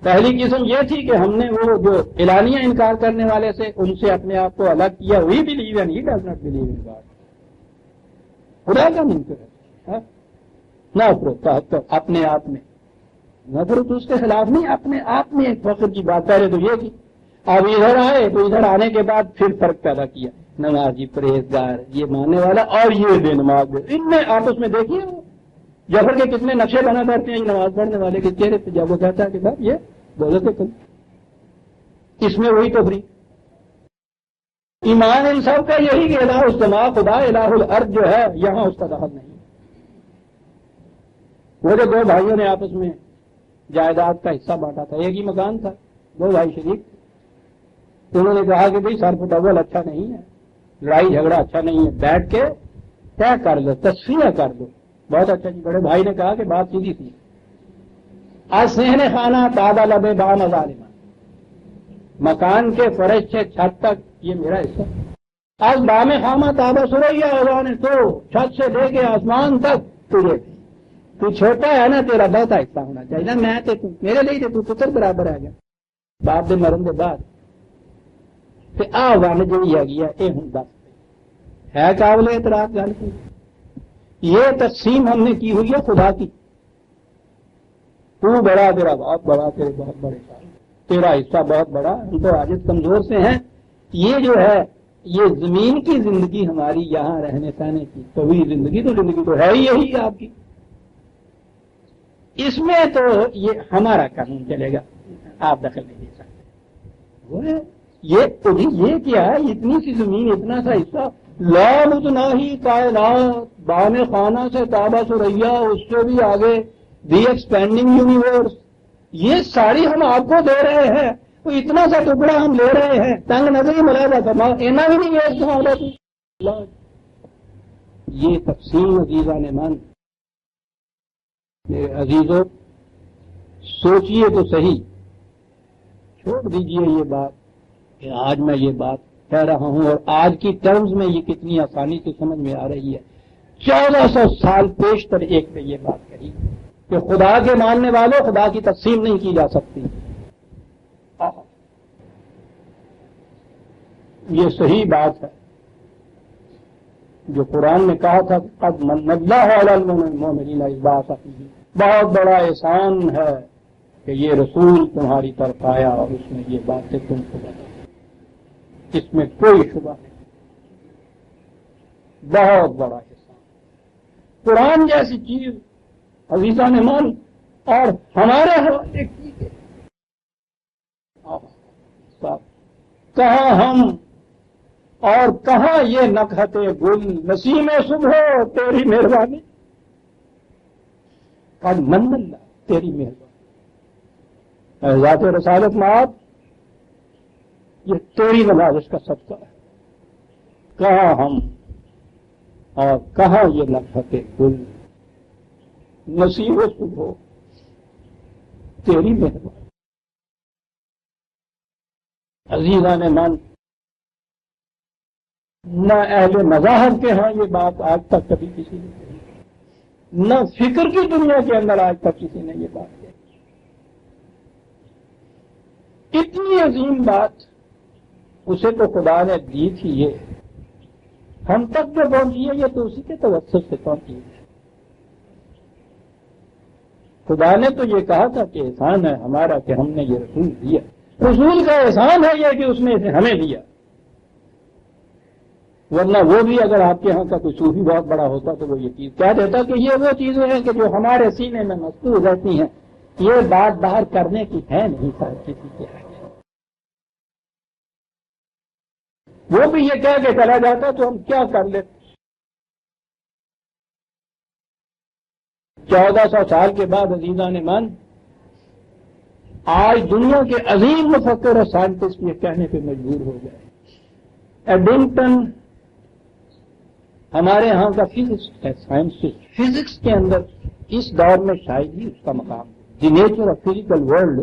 Speaker 1: پہلی قسم یہ تھی کہ ہم نے وہ جو اعلانیہ انکار کرنے والے سے ان سے اپنے آپ کو الگ کیا، we believe and he does not believe in God, خدا کا منکر ہے، نفرت اپنے آپ میں، نفرت اس کے خلاف نہیں، اپنے آپ میں ایک فخر کی بات۔ پہلے تو یہ کی، اب ادھر آئے تو ادھر آنے کے بعد پھر فرق پیدا کیا، نمازی، پرہیزگار، یہ ماننے والا اور یہ بے نماز، ان میں آپس میں دیکھیے جفر کے کتنے نقشے بنا کرتے ہیں نماز پڑھنے والے کے چہرے پہ، جب وہ کہتا ہے کہ صاحب یہ دولت کل، اس میں وہی تفریح۔ ایمان ان سب کا یہی کہ الہ السماء، خدا الہ الارض جو ہے یہاں اس کا دخل نہیں۔ وہ جو دو بھائیوں نے آپس میں جائیداد کا حصہ بانٹا تھا، ایک ہی مکان تھا، دو بھائی شریک، تو انہوں نے کہا کہ بھائی سر پٹول اچھا نہیں ہے، لڑائی جھگڑا اچھا نہیں ہے، بیٹھ کے طے کر لو، تصفیہ کر دو۔ بہت اچھا جی، بڑے بھائی نے کہا کہ بات سیدھی تھی، آج سہن خانہ دادا لبے با مظالمہ، مکان کے فرش سے چھت تک یہ میرا حصہ. آج بام خامہ تابہ سریا ہوگا نے تو چھت سے لے کے آسمان تک تجھے تو چھوٹا ہے نا, تیرا بہت حصہ ہونا چاہیے نا. میں تے تو میرے لیے تو پتر برابر ہے گیا باپ دے مرن دے بعد. تے آ ون جی ہے یہ ہوں دس ہے قابل اعتراض گل کی. یہ تقسیم ہم نے کی ہوئی ہے خدا کی. تو بڑا, تیرا بہت بڑا, تیرے بہت بڑے سارے, تیرا حصہ بہت بڑا. ہم تو عاجز کمزور سے ہیں. یہ جو ہے یہ زمین کی زندگی ہماری یہاں رہنے سہنے کی طویل زندگی تو ہے ہی یہی آپ کی. اس میں تو یہ ہمارا قانون چلے گا, آپ دخل نہیں دے سکتے. یہ کیا ہے, اتنی سی زمین اتنا سا حصہ, لا متناہی کائنات بام خانہ سے تابہ سریا اس سے بھی آگے دی ایکسپینڈنگ یونیورس, یہ ساری ہم آپ کو دے رہے ہیں. تو اتنا سا ٹکڑا ہم لے رہے ہیں, تنگ نظری ملاحظہ کرنا اینا بھی نہیں ہے تمہارا. یہ تقسیم عزیزان من, میرے عزیزوں سوچئے تو صحیح. چھوڑ دیجئے یہ بات کہ آج میں یہ بات کہہ رہا ہوں اور آج کی ٹرمز میں یہ کتنی آسانی سے سمجھ میں آ رہی ہے. 1400 سال پیشتر ایک پہ یہ بات کہی کہ خدا کے ماننے والوں خدا کی تقسیم نہیں کی جا سکتی. یہ صحیح بات ہے جو قرآن نے کہا تھا قد من اللہ علی المؤمنین اذ بعث فیہم. بہت بڑا احسان ہے کہ یہ رسول تمہاری طرف آیا اور اس نے یہ باتیں تم کو بتائی. اس میں کوئی شبہ نہیں, بہت بڑا احسان. قرآن جیسی چیز عزیزان من اور ہمارے حوالے کی گئی. کہاں ہم اور کہاں یہ نکہت گل نسیم صبح تیری مہربانی. قد من اللہ, تیری مہربانی. ذات رسالت مآب یہ تیری نوازش کا صدقہ ہے. کہاں ہم اور کہاں یہ نکہت گل نسیم صبح تیری مہربانی. عزیزان من, نہ اہل مذاہب کے ہاں یہ بات آج تک کبھی کسی نے کہی, نہ فکر کی دنیا کے اندر آج تک کسی نے یہ بات کہی. اتنی عظیم بات اسے تو خدا نے دی تھی. یہ ہم تک جو پہنچی ہے یہ تو اسی کے توسط سے پہنچی ہے. خدا نے تو یہ کہا تھا کہ احسان ہے ہمارا کہ ہم نے یہ رسول دیا. رسول کا احسان ہے یہ کہ اس نے اسے ہمیں دیا, ورنہ وہ بھی اگر آپ کے ہاں کا کوئی صوفی بہت بڑا ہوتا تو وہ یہ چیز کہہ دیتا کہ یہ وہ چیزیں ہیں کہ جو ہمارے سینے میں مستور رہتی ہیں. یہ بات باہر کرنے کی ہے نہیں صاحب کسی کے آگے. وہ بھی یہ کہہ کے چلا جاتا تو ہم کیا کر لیتے. 1400 سال کے بعد عزیزان من آج دنیا کے عظیم مفکر اور سائنٹسٹ یہ کہنے پہ مجبور ہو گئے. ایڈنگٹن ہمارے ہاں کا فزکس ہے, سائنسسٹ. فزکس کے اندر اس دور میں شاید ہی اس کا مقام. The nature of physical world,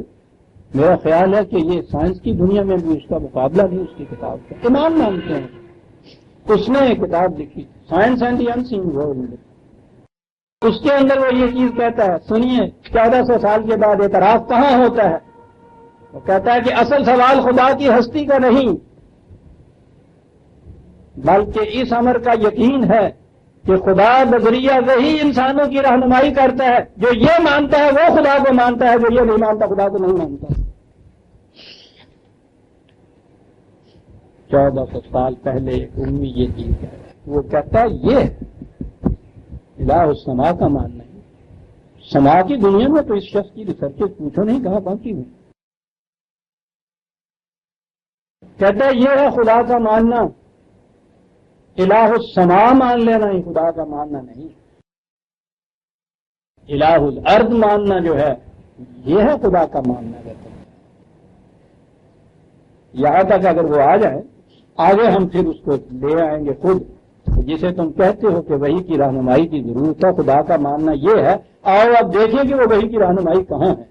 Speaker 1: میرا خیال ہے کہ یہ سائنس کی دنیا میں بھی اس کا مقابلہ نہیں اس کی کتاب کا. امام مانتے ہیں, اس نے ایک کتاب لکھی science and the unseen world. اس کے اندر وہ یہ چیز کہتا ہے, سنیے 1400 سال کے بعد اعتراف کہاں ہوتا ہے. وہ کہتا ہے کہ اصل سوال خدا کی ہستی کا نہیں بلکہ اس امر کا یقین ہے کہ خدا بذریعہ وہی انسانوں کی رہنمائی کرتا ہے. جو یہ مانتا ہے وہ خدا کو مانتا ہے, جو یہ نہیں مانتا خدا کو نہیں مانتا. 1400 سال پہلے ایک امی یہ چیز کہتا ہے. وہ کہتا ہے یہ الہ السما کا ماننا ہے. سما کی دنیا میں تو اس شخص کی ریسرچ پوچھو نہیں کہاں پہنچی ہوئی. کہتا ہے یہ ہے خدا کا ماننا. الہ السما مان لینا ہی خدا کا ماننا نہیں. الہ الارض ماننا جو ہے یہ ہے خدا کا ماننا. کہتے ہیں یہاں تک اگر وہ آ جائے آگے ہم پھر اس کو لے آئیں گے خود. جسے تم کہتے ہو کہ وہی کی رہنمائی کی ضرورت ہے, خدا کا ماننا یہ ہے. آؤ اب دیکھیں کہ وہ وہی کی رہنمائی کہاں ہے.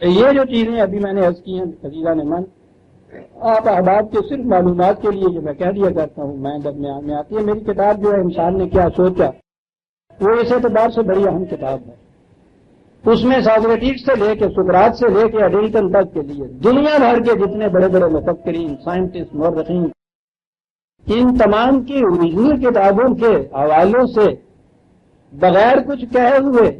Speaker 1: یہ جو چیزیں ابھی میں نے عرض کی ہیں عزیزان من، آپ احباب کے صرف معلومات کے لیے جو میں کہہ دیا کرتا ہوں، میں درمیان میں آتی ہے میری کتاب جو ہے انسان نے کیا سوچا، وہ اس اعتبار سے بڑی اہم کتاب ہے۔ اس میں ساکریٹس سے لے کے سقراط سے لے کے ایڈلٹن تک کے لیے دنیا بھر کے جتنے بڑے بڑے مفکرین، سائنٹسٹ، مورخین، ان تمام کی اوریجنل کتابوں کے حوالوں سے بغیر کچھ کہے ہوئے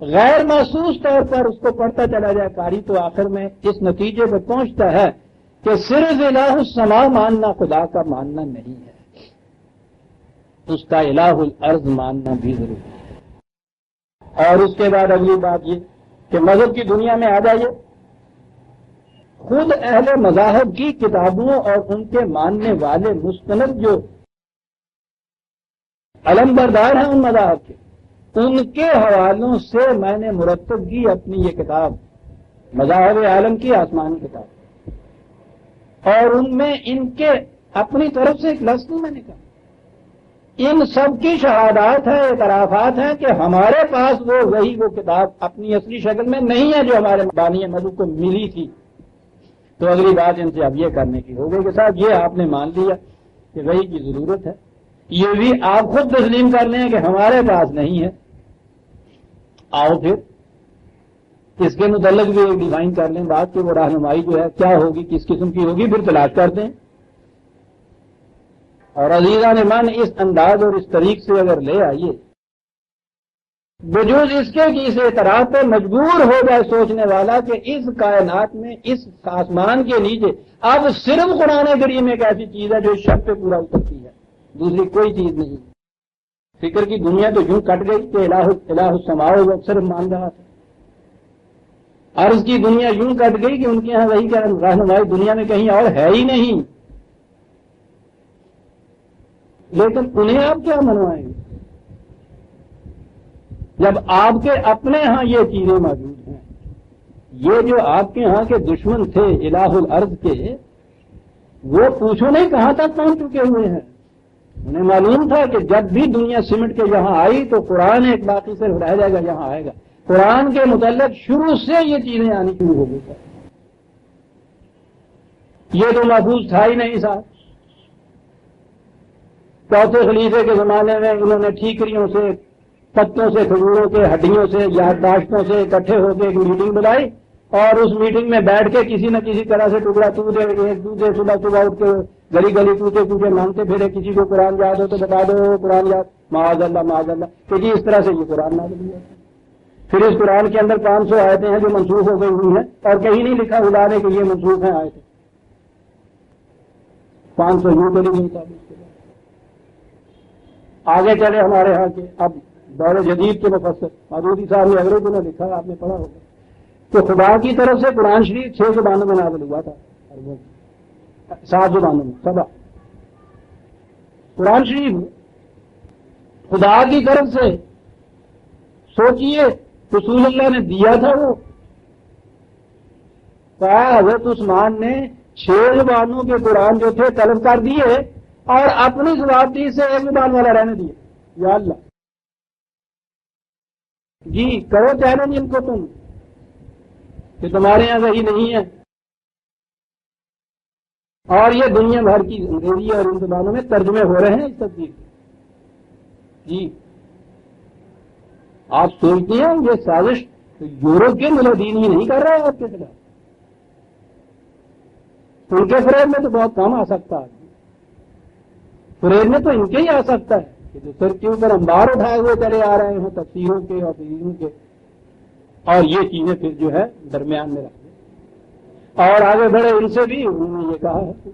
Speaker 1: غیر محسوس طور پر اس کو پڑھتا چلا جائے قاری، تو آخر میں اس نتیجے پر پہنچتا ہے کہ صرف الہ السماء ماننا خدا کا ماننا نہیں ہے، اس کا الہ الارض ماننا بھی ضروری ہے۔ اور اس کے بعد اگلی بات یہ کہ مذہب کی دنیا میں آ جائیے، خود اہل مذاہب کی کتابوں اور ان کے ماننے والے مستند جو علم بردار ہیں ان مذاہب کے، ان کے حوالوں سے میں نے مرتب کی اپنی یہ کتاب مذاہب عالم کی آسمانی کتاب، اور ان میں ان کے اپنی طرف سے ایک لفظ نہیں میں نے کہا، ان سب کی شہادات ہیں، اعترافات ہیں کہ ہمارے پاس وہ وہی وہ کتاب اپنی اصلی شکل میں نہیں ہے جو ہمارے بانی مذہب کو ملی تھی۔ تو اگلی بات ان سے اب یہ کرنے کی ہو گئی کہ صاحب یہ آپ نے مان لیا کہ وہی کی ضرورت ہے، یہ بھی آپ خود تسلیم کر لیں کہ ہمارے پاس نہیں ہے، آؤ پھر اس کے متعلق بھی ایک ڈیفائن کر لیں بات کہ وہ رہنمائی جو ہے کیا ہوگی، کس قسم کی ہوگی، پھر تلاش کر دیں۔ اور عزیزان من اس انداز اور اس طریق سے اگر لے آئیے، بجوز اس کے کہ اس اعتراف پہ مجبور ہو جائے سوچنے والا کہ اس کائنات میں اس آسمان کے نیچے اب صرف قرآن کریم ایک ایسی چیز ہے جو اس شرط پہ پورا اترتی ہے، دوسری کوئی چیز نہیں۔ فکر کی دنیا تو یوں کٹ گئی کہ الہ السماء وہ صرف مان رہا تھا، عرض کی دنیا یوں کٹ گئی کہ ان کے یہاں وہی کہ رہنمائی دنیا میں کہیں اور ہے ہی نہیں، لیکن انہیں آپ کیا منوائیں گے جب آپ کے اپنے ہاں یہ چیزیں موجود ہیں؟ یہ جو آپ کے ہاں کے دشمن تھے الہ الارض کے، وہ پوچھو نہیں کہاں تک پہنچ چکے ہوئے ہیں۔ انہیں معلوم تھا کہ جب بھی دنیا سمٹ کے یہاں آئی تو قرآن ایک باقی سے رہ جائے گا، یہاں آئے گا، قرآن کے متعلق شروع سے یہ چیزیں آنی شروع ہو گئی۔ یہ تو محفوظ تھا ہی نہیں صاحب۔ چوتھے خلیفے کے زمانے میں انہوں نے ٹھیکریوں سے، پتوں سے، کھجوروں کے ہڈیوں سے، یادداشتوں سے اکٹھے ہو کے ایک میٹنگ بلائی، اور اس میٹنگ میں بیٹھ کے کسی نہ کسی طرح سے ٹکڑا ٹوٹے ایک دوسرے صبح صبح اٹھ کے گلی گلی ٹوٹے ٹوٹے مانگتے پھرے، کسی کو قرآن یاد ہو تو بتا دو قرآن یاد، معاذ اللہ کہ جی اس طرح سے یہ قرآن نازل ہوا۔ پھر اس قرآن کے اندر 500 آیتیں ہیں جو منسوخ ہو گئی ہوئی ہیں، اور کہیں نہیں لکھا خدا نے کہ یہ منسوخ ہیں آیتیں، 500 یوں چلی گئی صاحب۔ آگے چلے ہمارے ہاں کے اب دور جدید کے مفسر مودودی صاحب نے انگریزی میں لکھا، آپ نے پڑھا ہوگا، تو خدا کی طرف سے قرآن شریف 6 زبانوں میں نازل ہوا تھا، 7 زبانوں میں سبا قرآن شریف خدا کی طرف سے، سوچئے رسول اللہ نے دیا تھا وہ، کہا حضرت عثمان نے 6 زبانوں کے قرآن جو تھے طلب کر دیے اور اپنی زبان سے 1 زبان والا رہنے دیے۔ یا اللہ جی کرو چیلنج ان کو تم کہ تمہارے یہاں وہی نہیں ہے، اور یہ دنیا بھر کی انگریزی اور ان زبانوں میں ترجمے ہو رہے ہیں اس تصدیق۔ جی آپ سوچتے ہیں یہ سازش یورپ کے ملحدین ہی نہیں کر رہے آپ کے خلاف؟ ان کے فریب میں تو بہت کم آ سکتا ہے، فریب میں تو ان کے ہی آ سکتا ہے کہ جو سر کے اوپر انبار اٹھائے ہوئے چلے آ رہے ہیں تفسیروں کے اور تفسیروں کے، اور یہ چیزیں پھر جو ہے درمیان میں رکھ دیں اور آگے بڑھے۔ ان سے بھی انہوں نے یہ کہا ہے،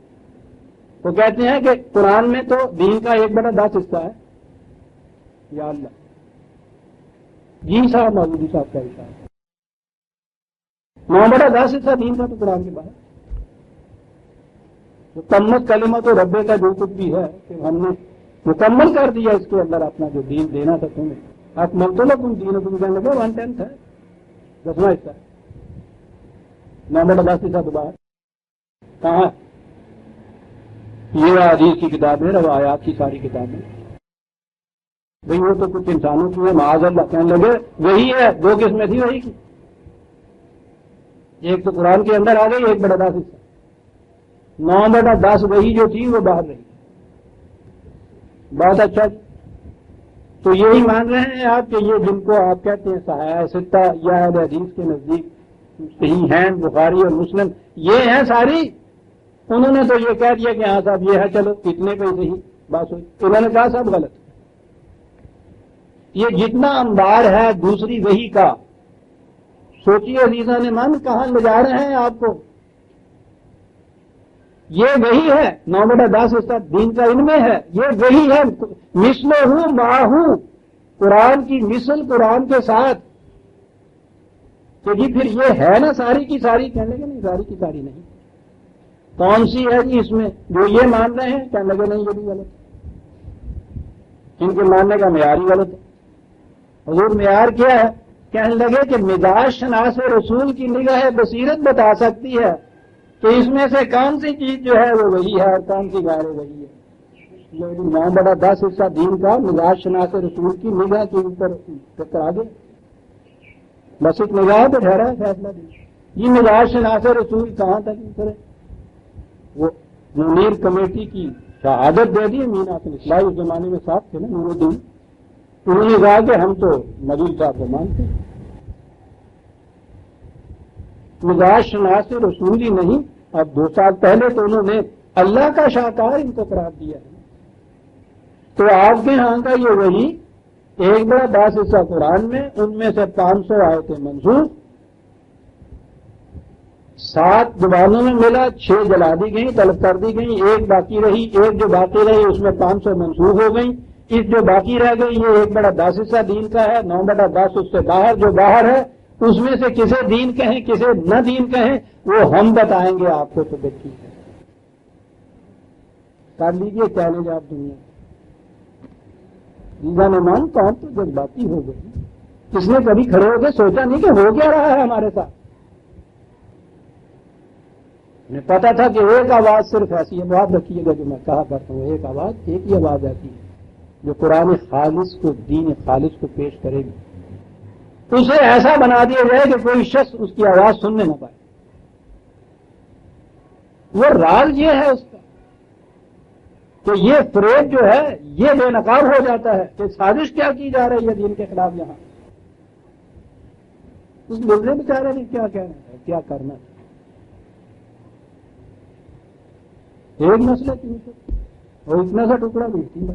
Speaker 1: وہ کہتے ہیں کہ قرآن میں تو دین کا 1/10 حصہ ہے۔ یا اللہ جی صاحب مودودی صاحب کا حصہ ہے، 9/10 حصہ دین کا تو قرآن کے باہر۔ تمت کلمت و رب کا جو کچھ بھی ہے کہ ہم نے مکمل کر دیا اس کے اندر اپنا جو دین دینا تھا تمہیں، آپ ملتلک تم دین تم کہنے لگے 1/10 ہے، 10واں حصہ ہے، 9/10 حصہ دوبارہ کہاں؟ یہ حدیث کی کتاب ہے، روایات کی ساری کتابیں، بھئی وہ تو کچھ انسانوں کی ہے، معاذ اللہ کہنے لگے وہی ہے، 2 قسمیں تھی وہی کی، ایک تو قرآن کے اندر آ گئی 1/10 حصہ، 9/10 وہی جو تھی وہ باہر رہی. بہت اچھا جی. تو یہی مان رہے ہیں آپ کہ یہ جن کو آپ کہتے ہیں صحاح ستہ یا اہل حدیث کے نزدیک صحیح ہیں بخاری اور مسلم، یہ ہیں ساری. انہوں نے تو یہ کہہ دیا کہ ہاں صاحب یہ ہے، چلو اتنے پہ صحیح بات ہوئی. انہوں نے کہا صاحب غلط. یہ جتنا انبار ہے دوسری وحی کا، سوچیے عزیزان مان کہاں لے جا رہے ہیں آپ کو. یہ وہی ہے 9/10 حصہ دین کا ان میں ہے. یہ وہی ہے مثلہ ہوں ماہو، قرآن کی مثل قرآن کے ساتھ. کہ جی پھر یہ ہے نا ساری کی ساری، کہنے لگے نہیں ساری کی ساری نہیں. کون سی ہے جی اس میں جو یہ مان رہے ہیں؟ کہنے لگے نہیں یہ بھی غلط. ان کے ماننے کا معیار ہی غلط ہے. حضور معیار کیا ہے؟ کہنے لگے کہ مزاج شناس رسول کی نگاہ بصیرت بتا سکتی ہے کہ اس میں سے کون سی چیز جو ہے وہ وہی ہے اور کون سی غیر وہی ہے. 9/10 حصہ دین کا مزاج شناس رسول کی نگاہ کے اوپر ٹکرا گیا. بس ایک نگاہ تو ٹھہرا ہے فیصلہ دی. یہ مزاج شناس رسول کہاں تک اترے؟ وہ منیر کمیٹی کی شہادت دے دی. مین آصف اصلاحی اس زمانے میں صاحب تھے نا، نور الدین. انہوں نے کہا کہ ہم تو مدعو صاحب کو مانتے ہیں. مزاج شناس رسول ہی نہیں، اب 2 سال پہلے تو انہوں نے اللہ کا شاہکار ان کو قرار دیا ہے. تو آپ کے ہاں کا یہ وہی 1/10 حصہ قرآن میں، ان میں سے 500 آیتیں منسوخ، 7 زبانوں میں ملا، 6 جلا دی گئیں، طلب کر دی گئیں، 1 باقی رہی. 1 جو باقی رہی اس میں 500 منسوخ ہو گئیں. اس جو باقی رہ گئی یہ 1/10 حصہ دین کا ہے. 9/10 اس سے باہر جو باہر ہے اس میں سے کسے دین کہیں کسے نہ دین کہیں وہ ہم بتائیں گے آپ کو. تو دیکھیے کر لیجیے چیلنج آپ دنیا. جیزا نعمان قوم تو جذباتی ہو گئی. کس نے کبھی کھڑے ہو کے سوچا نہیں کہ ہو کیا رہا ہے ہمارے ساتھ. انہیں پتا تھا کہ ایک آواز صرف ایسی ہے، بات رکھیے گا جو میں کہا کرتا ہوں، ایک آواز، ایک ہی آواز ایسی ہے جو قرآن خالص کو، دین خالص کو پیش کرے گی. اسے ایسا بنا دیا جائے کہ کوئی شخص اس کی آواز سننے نہ پائے. وہ راز یہ ہے اس کا کہ یہ فریب جو ہے یہ بے نقاب ہو جاتا ہے کہ سازش کیا کی جا رہی ہے دین کے خلاف. یہاں اس بولنے بیچارے نے کیا کہنا ہے، کیا کرنا ہے. ایک مسئلہ تین سو اور اتنا سا ٹکڑا بھی تین.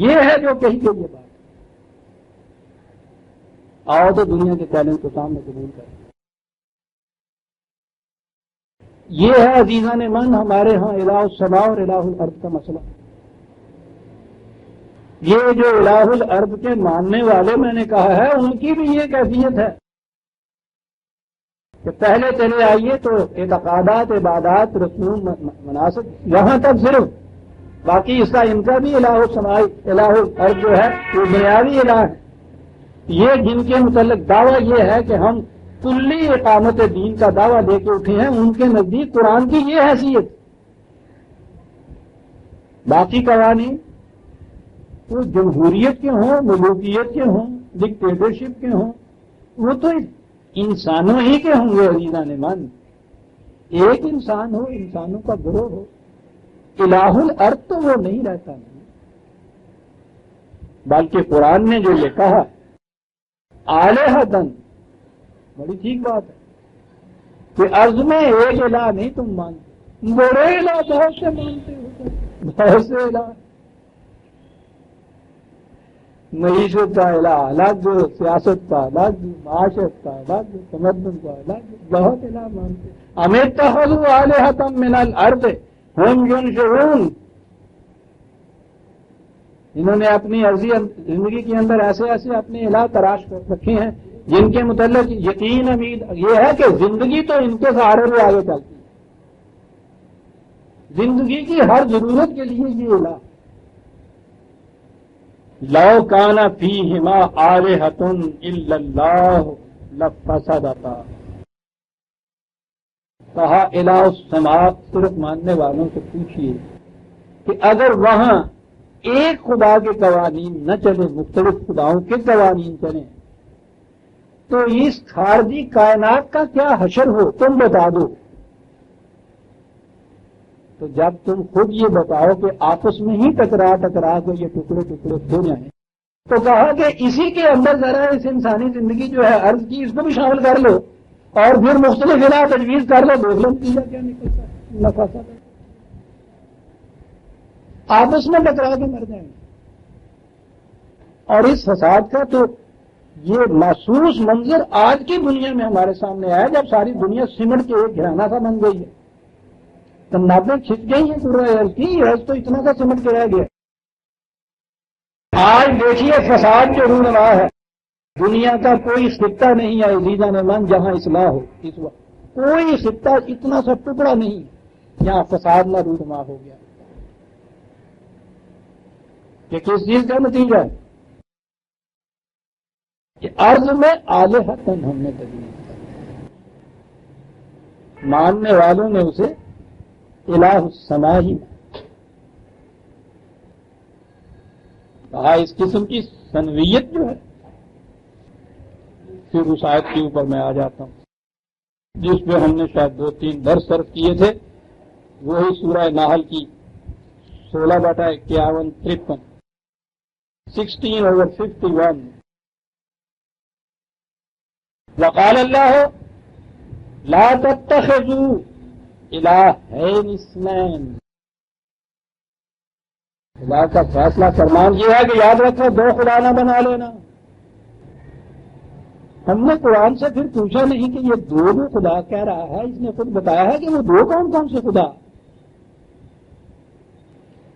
Speaker 1: یہ ہے جو کہی گئی یہ بات. آؤ تو دنیا کے چیلنج کو سامنے قبول کریں. یہ ہے عزیزان من ہمارے ہاں الہ السماء اور الہ الارض کا مسئلہ. یہ جو الہ الارض کے ماننے والے میں نے کہا ہے ان کی بھی یہ کیفیت ہے کہ پہلے چلے آئیے تو اعتقادات، عبادات، رسوم، مناسب یہاں تک صرف، باقی اس کا ان کا بھی الہ السماء الہ الارض جو ہے وہ بنیادی الہ ہے. یہ جن کے متعلق دعویٰ یہ ہے کہ ہم کلی اقامت دین کا دعویٰ دے کے اٹھے ہیں، ان کے نزدیک قرآن کی یہ حیثیت. باقی قوانین وہ جمہوریت کے ہوں، ملوکیت کے ہوں، ڈکٹیٹرشپ کے ہوں، وہ تو انسانوں ہی کے ہوں گے عزیزان من. ایک انسان ہو، انسانوں کا گروہ ہو. الہ الارض تو وہ نہیں رہتا نہیں. بلکہ قرآن نے جو یہ کہا آلہۃ، بڑی ٹھیک بات ہے کہ ارض میں ایک الہ نہیں تم مانتے، بڑے الہ بہت سے مانتے ہو، بہت سے الہ. معیشت کا الہ الگ، سیاست کا الگ، معاشرت کا الگ، تمدن کا الگ، بہت الہ مانتے. ام اتخذوا آلہۃ من الارض ہم ینشرون. انہوں نے اپنی عرضی زندگی کے اندر ایسے ایسے اپنے الہ تراش کر رکھے ہیں جن کے متعلق یقین امید یہ ہے کہ زندگی تو ان کے سہارے بھی آگے چلتی ہے. زندگی کی ہر ضرورت کے لیے یہ الہ. لو کان فیہما آلہۃ الا اللہ لفسدتا. کہا الہ السماء صرف ماننے والوں سے پوچھیے کہ اگر وہاں ایک خدا کے قوانین نہ چلے، مختلف خداؤں کے قوانین چلیں، تو اس خارجی کائنات کا کیا حشر ہو تم بتا دو. تو جب تم خود یہ بتاؤ کہ آپس میں ہی ٹکرا کے یہ ٹکڑے ٹکڑے ہو جائیں، تو کہا کہ اسی کے اندر ذرا اس انسانی زندگی جو ہے عرض کی، اس کو بھی شامل کر لو اور پھر مختلف علاج تجویز کر لو، دیکھ لو نتیجہ کیا نکلتا ہے. نفع سا آپس میں ٹکرا کے مر جائیں. اور اس فساد کا تو یہ محسوس منظر آج کی دنیا میں ہمارے سامنے آیا، جب ساری دنیا سمٹ کے ایک گھرانہ سا بن گئی ہے، تنابیں چھٹ گئی ہیں پورا عرض کی، عرض تو اتنا سا سمٹ کے رہ گیا. آج دیکھیے فساد جو رونما ہے، دنیا کا کوئی خطہ نہیں ہے عزیزان من جہاں اصلاح ہو. اس وقت کوئی خطہ اتنا سا ٹکڑا نہیں جہاں فساد نہ رونما ہو گیا. کہ کس چیز کا نتیجہ ہے کہ عرض میں آلہۃً ہم نے تجویز کر، ماننے والوں نے اسے الہ السماء ہی کہا. اس قسم کی سنویت جو ہے، پھر اس آیت کے اوپر میں آ جاتا ہوں جس پہ ہم نے شاید 2-3 درس صرف کیے تھے، وہی سورہ نحل کی 16/51-53 16/51. وقال اللہ لا تتخذوا الہین اثنین. خدا کا فیصلہ فرمان یہ ہے کہ یاد رکھو 2 خدا نہ بنا لینا. ہم نے قرآن سے پھر پوچھا نہیں کہ یہ 2 خدا کہہ رہا ہے، اس نے خود بتایا ہے کہ وہ 2 کون سے خدا.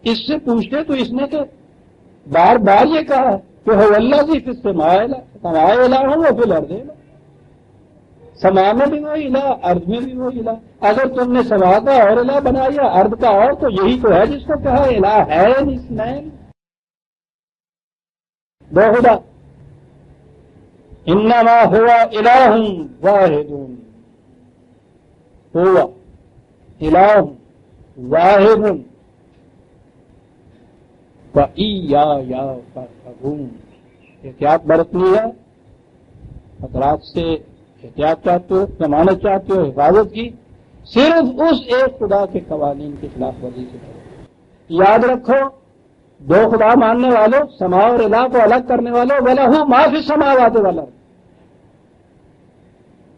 Speaker 1: اس سے پوچھتے تو اس نے تو بار بار یہ کہا کہ هو الذی فی السماء الہ وفی الارض الہ. سما میں بھی وہ الہ، ارض میں بھی وہ الہ. اگر تم نے سما کا اور الہ بنایا، ارض کا اور، تو یہی تو ہے جس کو کہا الہ ہے اثنین، 2 خدا. انما ہوا الہ واحد، ہوا الہ واحد وإیایا فارہبون. احتیاط برتنی ہے، خطرات سے احتیاط چاہتے ہو، ضمانت چاہتے ہو حفاظت کی، صرف اس ایک خدا کے قوانین کی خلاف ورزی سے کرو. یاد رکھو 2 خدا ماننے والوں، سما اور الہ کو الگ کرنے والوں، وَلَهُ مَا فِي السَّمَاوَاتِ وَالْأَرْضِ.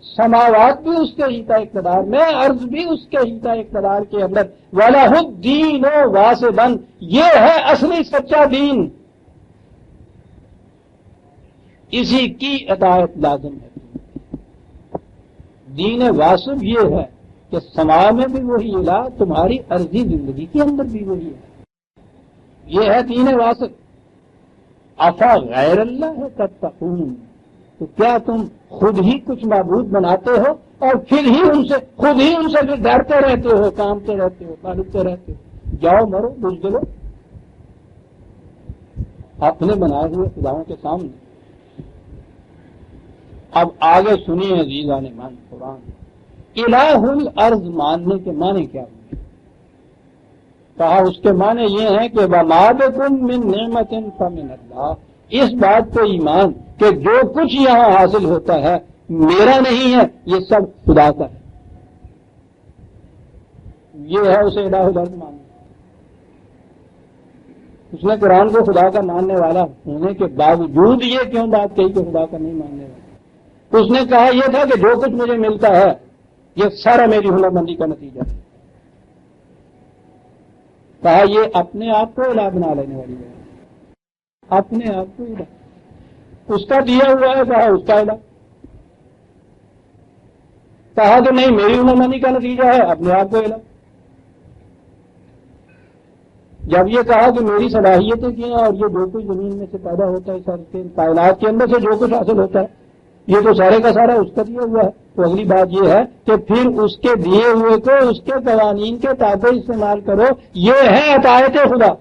Speaker 1: سماوات بھی اس کے ہیتا اقتدار میں، عرض بھی اس کے ہیتا اقتدار کے اندر. وَلَهُ الدِّينُ وَاصِبًا. یہ ہے اصلی سچا دین، اسی کی اطاعت لازم ہے. دین واصب یہ ہے کہ سما میں بھی وہی الہ، تمہاری عرضی زندگی کے اندر بھی وہی ہے. یہ ہے دین واصب. افا غیر اللہ تتقون. تو کیا تم خود ہی کچھ معبود بناتے ہو اور پھر ہی خود ہی ان سے ڈرتے رہتے ہو، کامتے رہتے ہو، تعلقتے رہتے ہو. جاؤ مرو، بزدلو اپنے بنائے ہوئے خداؤں کے سامنے. اب آگے سنیے عزیزان من قرآن. الہ الارض ماننے کے معنی کیا ہوئے؟ کہا اس کے معنی یہ ہیں کہ وما بکم من نعمت فمن اللہ. اس بات کو ایمان کہ جو کچھ یہاں حاصل ہوتا ہے میرا نہیں ہے، یہ سب خدا کا ہے. یہ ہے اسے الہ الارض ماننا. اس نے قرآن کو خدا کا ماننے والا ہونے کے باوجود یہ کیوں بات کہی کہ خدا کا نہیں ماننے والا؟ اس نے کہا یہ تھا کہ جو کچھ مجھے ملتا ہے یہ سارا میری ہنر مندی کا نتیجہ ہے. کہا یہ اپنے آپ کو الہ بنا لینے والی ہے، اپنے آپ کو الہ. اس کا دیا ہوا ہے، کہا اس کا الہ. کہا کہ نہیں میری ہنر مندی کا نتیجہ ہے، اپنے آپ کو الہ. جب یہ کہا کہ میری صلاحیتیں کیا اور یہ جو کچھ زمین میں سے پیدا ہوتا ہے، سارے کائنات کے اندر سے جو کچھ حاصل ہوتا ہے یہ تو سارے کا سارا اس کا دیا ہوا ہے، تو اگلی بات یہ ہے کہ پھر اس کے دیے ہوئے کو اس کے قوانین کے تابع استعمال کرو. یہ ہے اطاعت خدا.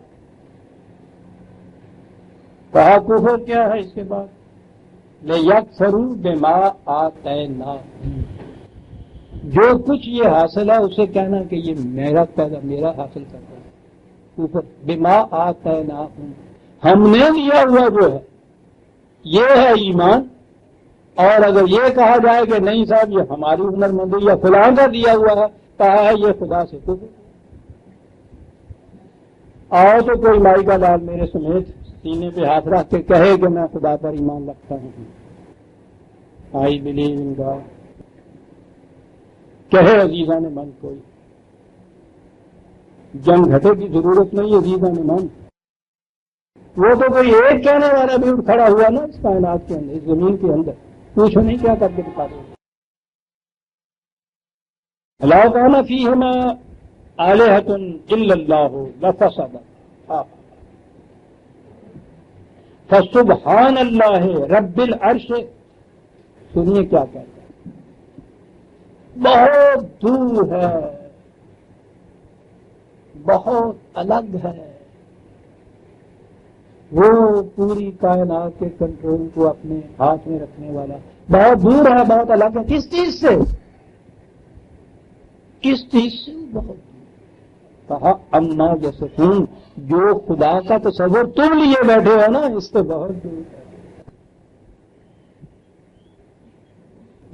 Speaker 1: کہا کفر کیا ہے اس کے بعد؟ لِيَكْفُرُوا بِمَا آتَيْنَاهُمْ. جو کچھ یہ حاصل ہے اسے کہنا کہ یہ میرا حاصل کرتا ہے. کفر بِمَا آتَيْنَاهُمْ. ہم نے دیا ہوا جو ہے یہ ہے ایمان اور اگر یہ کہا جائے کہ نہیں صاحب یہ ہماری ہنر مندی یا فلاں کا دیا ہوا ہے، کہا ہے یہ خدا سے کچھ آؤ تو کوئی مائی کا لال میرے سمیت سینے پہ ہاتھ رکھ کے کہے کہ میں خدا پر ایمان رکھتا ہوں، آئی بلیو ان گاڈ، کہے عزیزان من کوئی، جنگ گھٹے کی ضرورت نہیں عزیزان من، وہ تو کوئی ایک کہنے والا بھی اٹھ کھڑا ہوا نا اس کائنات کے اندر، اس زمین کے اندر، پوچھو نہیں کیا کر کے دکھا دیں اللہ تعالیٰ فیہما آلہۃ الا اللہ لفسدتا فسبحان اللہ رب العرش، سنیے کیا کہتا ہے، بہت دور ہے، بہت الگ ہے، وہ پوری کائنات کے کنٹرول کو اپنے ہاتھ میں رکھنے والا، بہت دور ہے، بہت الگ ہے، کس چیز سے، کس چیز سے بہت دور، کہا اما یصفون، جو خدا کا تصور تم لیے بیٹھے ہو نا اس سے بہت دور ہے،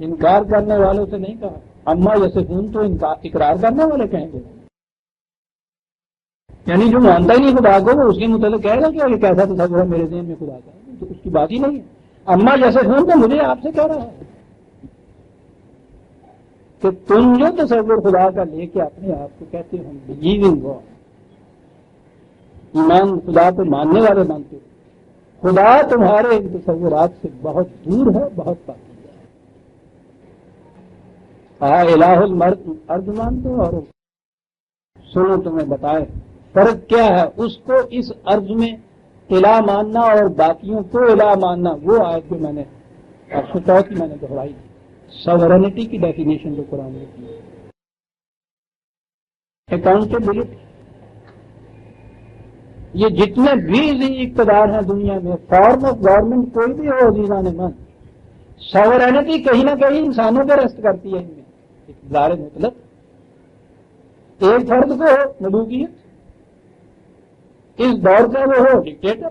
Speaker 1: انکار کرنے والوں سے نہیں کہا، اما یصفون تو اقرار کرنے والے کہیں گے، یعنی جو مانتا ہی نہیں خدا کو وہ اس کے متعلق کہے گا کہ یہ کیسا تصور ہے میرے ذہن میں خدا کا، تو اس کی بات ہی نہیں ہے، اما یصفون تو مجھے آپ سے کہہ رہا ہے کہ تم جو تصور خدا کا لے کے اپنے آپ کو کہتے ہو بلیونگ گاڈ، ایمان خدا کو ماننے والے مانتے ہو، خدا تمہارے ان تصورات سے بہت دور ہے، بہت پاکیزہ ہے، الہ المرد ارض مانتے ہو، اور سنو تمہیں بتائے فرق کیا ہے اس کو اس ارض میں الہ ماننا اور باقیوں کو الہ ماننا، وہ آیت جو میں نے کی میں نے دہرائی تھی، سورنٹی کی ڈیفینیشن جو قرآن نے کی ہے، اکاؤنٹیبلٹی، یہ جتنے بھی اقتدار ہیں دنیا میں، فارم آف گورنمنٹ کوئی بھی ہو عزیزان من، سورنٹی کہیں نہ کہیں انسانوں پہ ریسٹ کرتی ہے، ان میں اقتدار مطلق ایک فرد کو ہو ملوکیت، اس دور کا وہ ہو ڈکٹیٹر،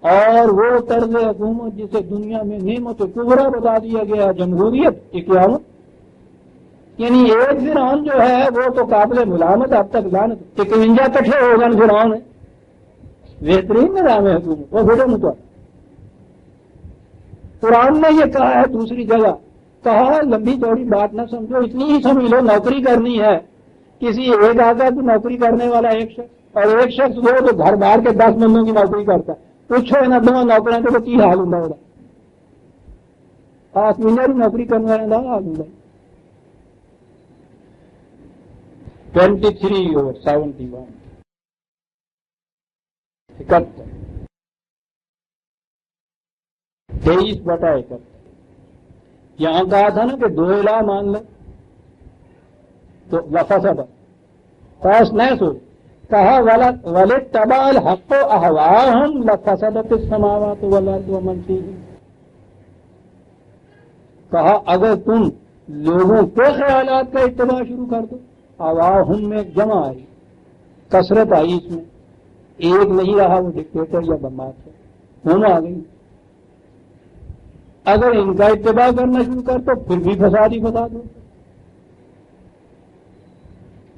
Speaker 1: اور وہ طرز حکومت جسے دنیا میں نعمت کبریٰ بتا دیا گیا جمہوریت اقیامت، یعنی ایک فرعون جو ہے وہ تو قابل ملامت اب تک لعنت، 51 کٹھے ہو گئے فرعون ہے، بہترین نظام حکومت وہ بڑے متوقع، قرآن نے یہ کہا ہے دوسری جگہ، کہا لمبی چوڑی بات نہ سمجھو، اتنی ہی سمجھ لو نوکری کرنی ہے، کسی ایک آقا کی نوکری کرنے والا ایک شخص، اور ایک شخص وہ تو گھر بار کے 10 بندوں کی نوکری کرتا ہے، پوچھو نہ دونوں نوکریاں تو کی حال ہوں گا، خاص مہینے بھی نوکری کرنے والے کا حال ہوں گا، 23/71 23/71 یہاں کہا تھا نا کہ 2 الہ مان لیں تو لفسد خاص نہ سوچ، کہا وَلِتَّبَعَ الْحَقُّ أَهْوَاءَهُمْ لَفَسَدَتِ السَّمَاوَاتُ وَالْأَرْضُ وَمَنْ فِيهِنَّ، کہا اگر تم لوگوں کے خیالات کا اتباع شروع کر دو، اہواہم میں جمع آئی، کثرت آئی، اس میں ایک نہیں رہا وہ ڈکٹیٹر یا بمبار سے، ہم آ گئی، اگر ان کا اتباع کرنا شروع کر تو پھر بھی فساد ہی فساد ہو،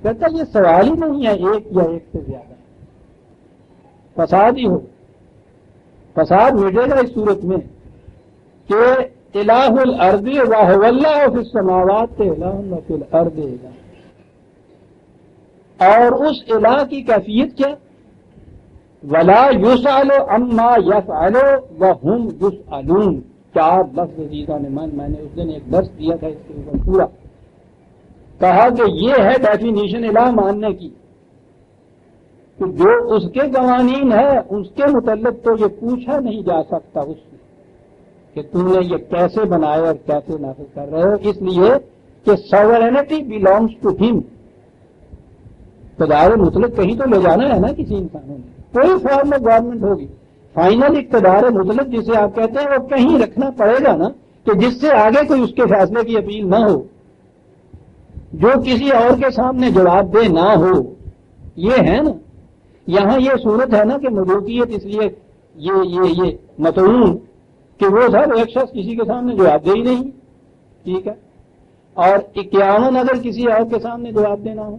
Speaker 1: کہتا یہ سوال ہی نہیں ہے ایک یا ایک سے زیادہ، فساد ہی ہو، فساد مٹے گا اس صورت میں کہ الہ الارض وهو اللہ فی السماوات الہ وفی الارض الہ، اور اس الہ کی کیفیت کیا، ولا یسأل عما یفعل وهم یسألون، 4 لفظ عزیزان من، میں نے اس دن ایک درس دیا تھا اس کے اوپر پورا، کہا کہ یہ ہے ڈیفینیشن الہ ماننے کی کہ جو اس کے قوانین ہے اس کے متعلق تو یہ پوچھا نہیں جا سکتا اس سے کہ تم نے یہ کیسے بنایا اور کیسے نافذ کر رہے ہو، اس لیے کہ سورینٹی بیلانگس ٹو ہم، اقتدار مطلق کہیں تو لے جانا ہے نا کسی انسانوں نے، کوئی فارم آف گورنمنٹ ہوگی، فائنل اقتدار مطلق جسے آپ کہتے ہیں وہ کہیں رکھنا پڑے گا نا، کہ جس سے آگے کوئی اس کے فیصلے کی اپیل نہ ہو، جو کسی اور کے سامنے جواب دہ نہ ہو، یہ ہے نا، یہاں یہ صورت ہے نا کہ ملوکیت اس لیے یہ مطعون کہ وہ سب ایک شخص کسی کے سامنے جواب دے ہی نہیں، ٹھیک ہے، اور 51 اگر کسی اور کے سامنے جواب دینا ہو،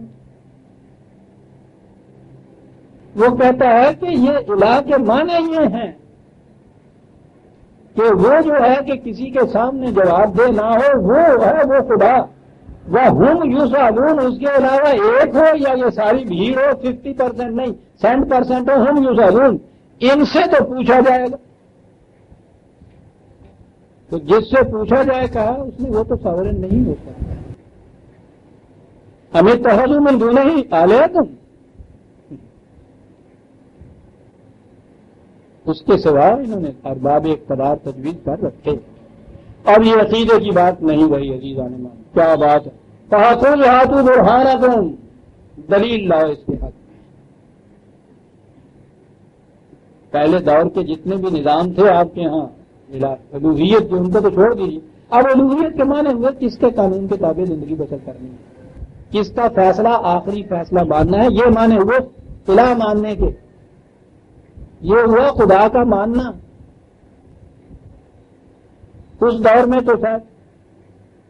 Speaker 1: وہ کہتا ہے کہ یہ الہ کے معنی یہ ہیں کہ وہ جو ہے کہ کسی کے سامنے جواب دے نہ ہو، وہ ہے وہ خدا، وہ ہم یوسعون، اس کے علاوہ ایک ہو یا یہ ساری بھیڑ ہو، 50% نہیں 100% ہو، ہم یوسعون، ان سے تو پوچھا جائے گا۔ تو جس سے پوچھا جائے کہا اس نے وہ تو ساورن نہیں ہوتا۔ ہمیں اتخذوا من دونہ آلہۃ، اس کے سوا انہوں نے ارباب اقتدار تجویز کر رکھے۔ اب یہ عقیدے کی بات نہیں رہی عزیزان مان، کیا بات ہے؟ فَقُلْ هَاتُوا بُرْهَانَكُمْ، دلیل لاؤ اس کے حق میں۔ پہلے دور کے جتنے بھی نظام تھے آپ کے ہاں الوہیت کے، ان کو تو چھوڑ دیجیے، اب الوہیت کے معنی ہوئے کس کے قانون کے تابع زندگی بسر کرنی ہے، کس کا فیصلہ آخری فیصلہ ماننا ہے، یہ معنی ہوئے الہ ماننے کے، یہ ہوا خدا کا ماننا۔ اس دور میں تو شاید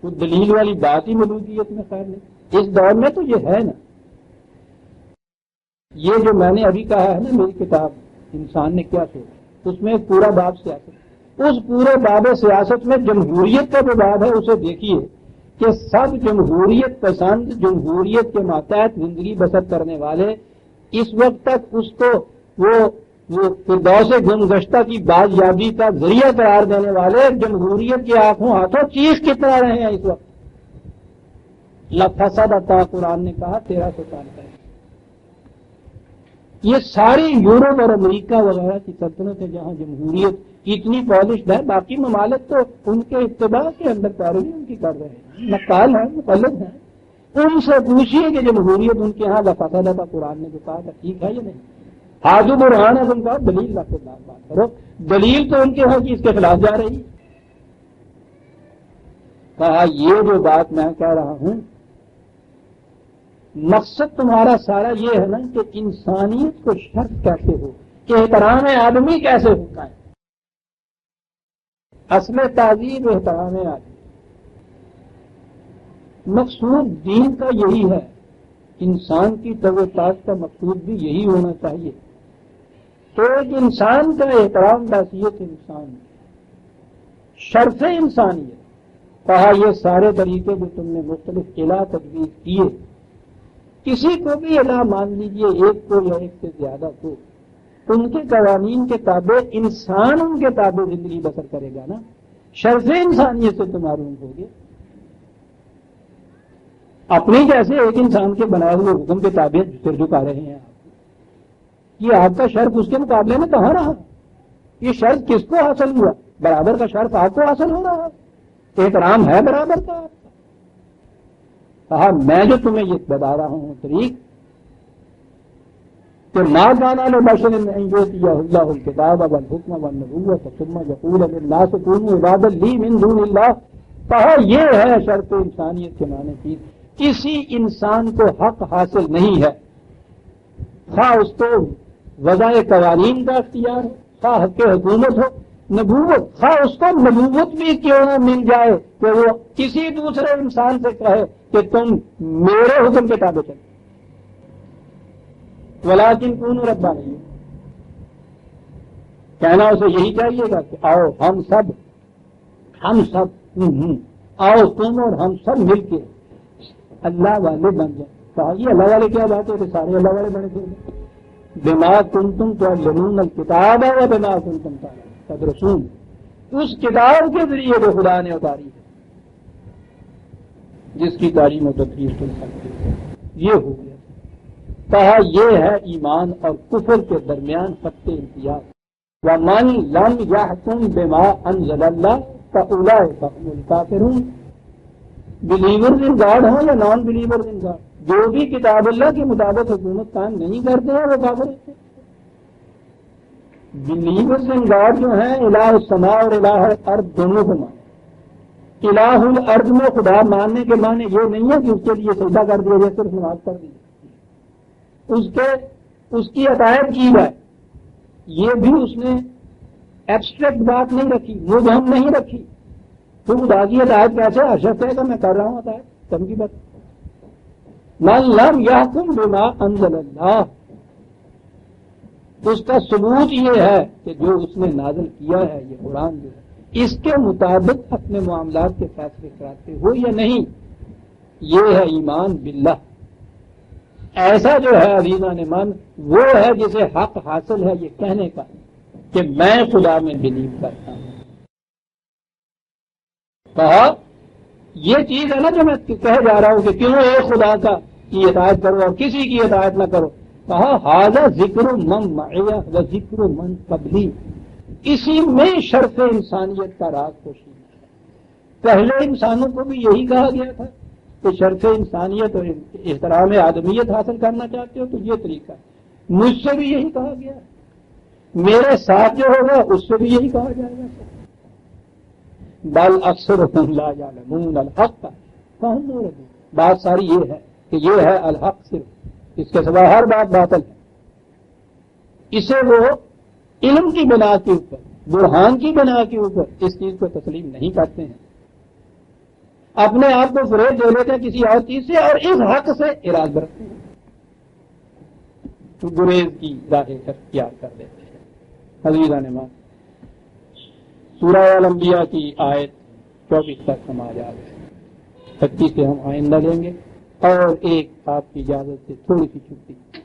Speaker 1: کوئی دلیل والی بات ہی ملوکیت میں خیر نہیں، اس دور میں تو یہ ہے نا۔ یہ جو میں نے ابھی کہا ہے نا میری کتاب انسان نے کیا سوچا، اس میں ایک پورا باب سیاست، اس پورے باب سیاست میں جمہوریت کا جو باب ہے اسے دیکھیے کہ سب جمہوریت پسند، جمہوریت کے ماتحت زندگی بسر کرنے والے، اس وقت تک اس کو وہ فردوس گمگشتہ کی بازیابی کا ذریعہ قرار دینے والے جمہوریت کی آنکھوں ہاتھوں چیخ کتنا رہے ہیں اس وقت۔ لفسد عطا قرآن نے کہا 1300 سال پہلے۔ یہ ساری یورپ اور امریکہ وغیرہ کی سلطنتیں جہاں جمہوریت اتنی پالشڈ ہے، باقی ممالک تو ان کے اتباع کے اندر پیروی ان کی کر رہے ہیں، نقال ہیں، مقلد ہیں۔ ان سے پوچھیے کہ جمہوریت ان کے ہاں لفسد عطا قرآن نے جو کہا تھا ٹھیک ہے یا نہیں؟ ہاتھوں برہان ہے، تم کہا دلیل لا کے بات کرو، دلیل تو ان کے ہاں کی اس کے خلاف جا رہی۔ کہا یہ جو بات میں کہہ رہا ہوں، مقصد تمہارا سارا یہ ہے نا کہ انسانیت کو شرف کیسے ہو، کہ احترام آدمی کیسے ہوتا ہے۔ اصل تعظیم احترام آدمی، مقصود دین کا یہی ہے، انسان کی توقعات کا مقصود بھی یہی ہونا چاہیے۔ تو ایک انسان کا احترام بحیثیت انسان، شرف انسانیت، کہا یہ سارے طریقے جو تم نے مختلف الہ تجویز کیے، کسی کو بھی الہ مان لیجئے، ایک کو یا ایک سے زیادہ کو، ان کے قوانین کے تابع انسان ان کے تابع زندگی بسر کرے گا نا، شرف انسانیت سے تم معروم ہوگے۔ اپنی جیسے ایک انسان کے بنائے ہوئے حکم کے تابع سر جھکا رہے ہیں آپ، یہ آپ کا شرف اس کے مقابلے میں کہاں رہا؟ یہ شرف کس کو حاصل ہوا؟ برابر کا شرف آپ کو حاصل ہو رہا ہے، احترام ہے برابر کا آپ کا۔ کہا میں جو تمہیں یہ بتا رہا ہوں طریق کہ ما کان لبشر ان یؤتیہ اللہ الکتاب والحکم والنبوۃ ثم یقول للناس کونوا عبادا لی من دون اللہ، کہا یہ ہے شرط انسانیت کے معنی کی، کسی انسان کو حق حاصل نہیں ہے، خواہ اس کو وضع قوانین کا اختیار ہو، خواہ حق حکومت ہو، نبوت، خواہ اس کو نبوت بھی کیوں نہ مل جائے کہ وہ کسی دوسرے انسان سے کہے کہ تم میرے حکم کے تابع چلو، ولیکن کونوا ربانیین، کہنا اسے یہی چاہیے گا کہ آؤ ہم سب آؤ تم اور ہم سب مل کے اللہ والے بن جائیں۔ کہا یہ اللہ والے کیا بات ہے کہ سارے اللہ والے بنے تھے، بما کنتم تعلمون الکتاب و بما کنتم تدرسون، اس کتاب کے ذریعے جو خدا نے اتاری ہے، جس کی تعلیم و تدریس تم سکتے ہیں، یہ ہو گیا۔ کہا یہ ہے ایمان اور کفر کے درمیان خط امتیاز، ومن لم یحکم بما انزل اللہ فاولئک هم الکافرون، بلیورز ان گاڈ ہوں یا نان بلیورز ان گاڈ، جو بھی کتاب اللہ کے مطابق حکومت قائم نہیں کرتے ہیں وہ کافر ہوتے ہیں۔ بلیورز ان گاڈ جو ہیں الہ السماء اور الہ الارض دونوں کو مانے۔ الہ الارض میں خدا ماننے کے معنی یہ نہیں ہے کہ اس کے لیے سجدہ کر دیا جائے، صرف نماز کر دی اس کی عطایت کی جائے، یہ بھی اس نے ایبسٹریکٹ بات نہیں رکھی، مبہم نہیں رکھی. تو خدا کی ہدایت کیسے اشرف ہے کہ میں کر رہا ہوں ہدایت؟ کم کی بات. من لم یحکم بما انزل اللہ، اس کا ثبوت یہ ہے کہ جو اس نے نازل کیا ہے یہ قرآن جو ہے اس کے مطابق اپنے معاملات کے فیصلے کراتے ہو یا نہیں، یہ ہے ایمان باللہ. ایسا جو ہے عزیزان من وہ ہے جسے حق حاصل ہے یہ کہنے کا کہ میں خدا میں بلیو کرتا ہوں. کہا یہ چیز ہے نا جو میں کہہ جا رہا ہوں کہ کیوں ایک خدا کی اطاعت کرو اور کسی کی اطاعت نہ کرو. کہا ھذا ذکر من معی و ذکر من قبلی، اسی میں شرف انسانیت کا راز پوشیدہ ہے. پہلے انسانوں کو بھی یہی کہا گیا تھا کہ شرف انسانیت اور احترام آدمیت حاصل کرنا چاہتے ہو تو یہ طریقہ ہے. مجھ سے بھی یہی کہا گیا، میرے ساتھ جو ہوگا اس سے بھی یہی کہا جائے گا. بل اکثرهم لا یعلمون الحق فهم معرضون. بات ساری یہ ہے کہ یہ ہے الحق، صرف اس کے سوا ہر بات باطل ہے. اسے وہ علم کی بنا کے اوپر، برہان کی بنا کے اوپر اس چیز کو تسلیم نہیں کرتے ہیں. اپنے آپ کو فریب دے لیتے ہیں کسی اور چیز سے اور اس حق سے اراض برتتے ہیں، تو گریز کی راہ اختیار کر دیتے ہیں. عزیزان مان، سورہ الانبیاء کی آیت 24 تک ہم آ جا رہے ہیں. 25 سے ہم آئندہ لیں گے اور ایک آپ کی اجازت سے تھوڑی سی چھٹی.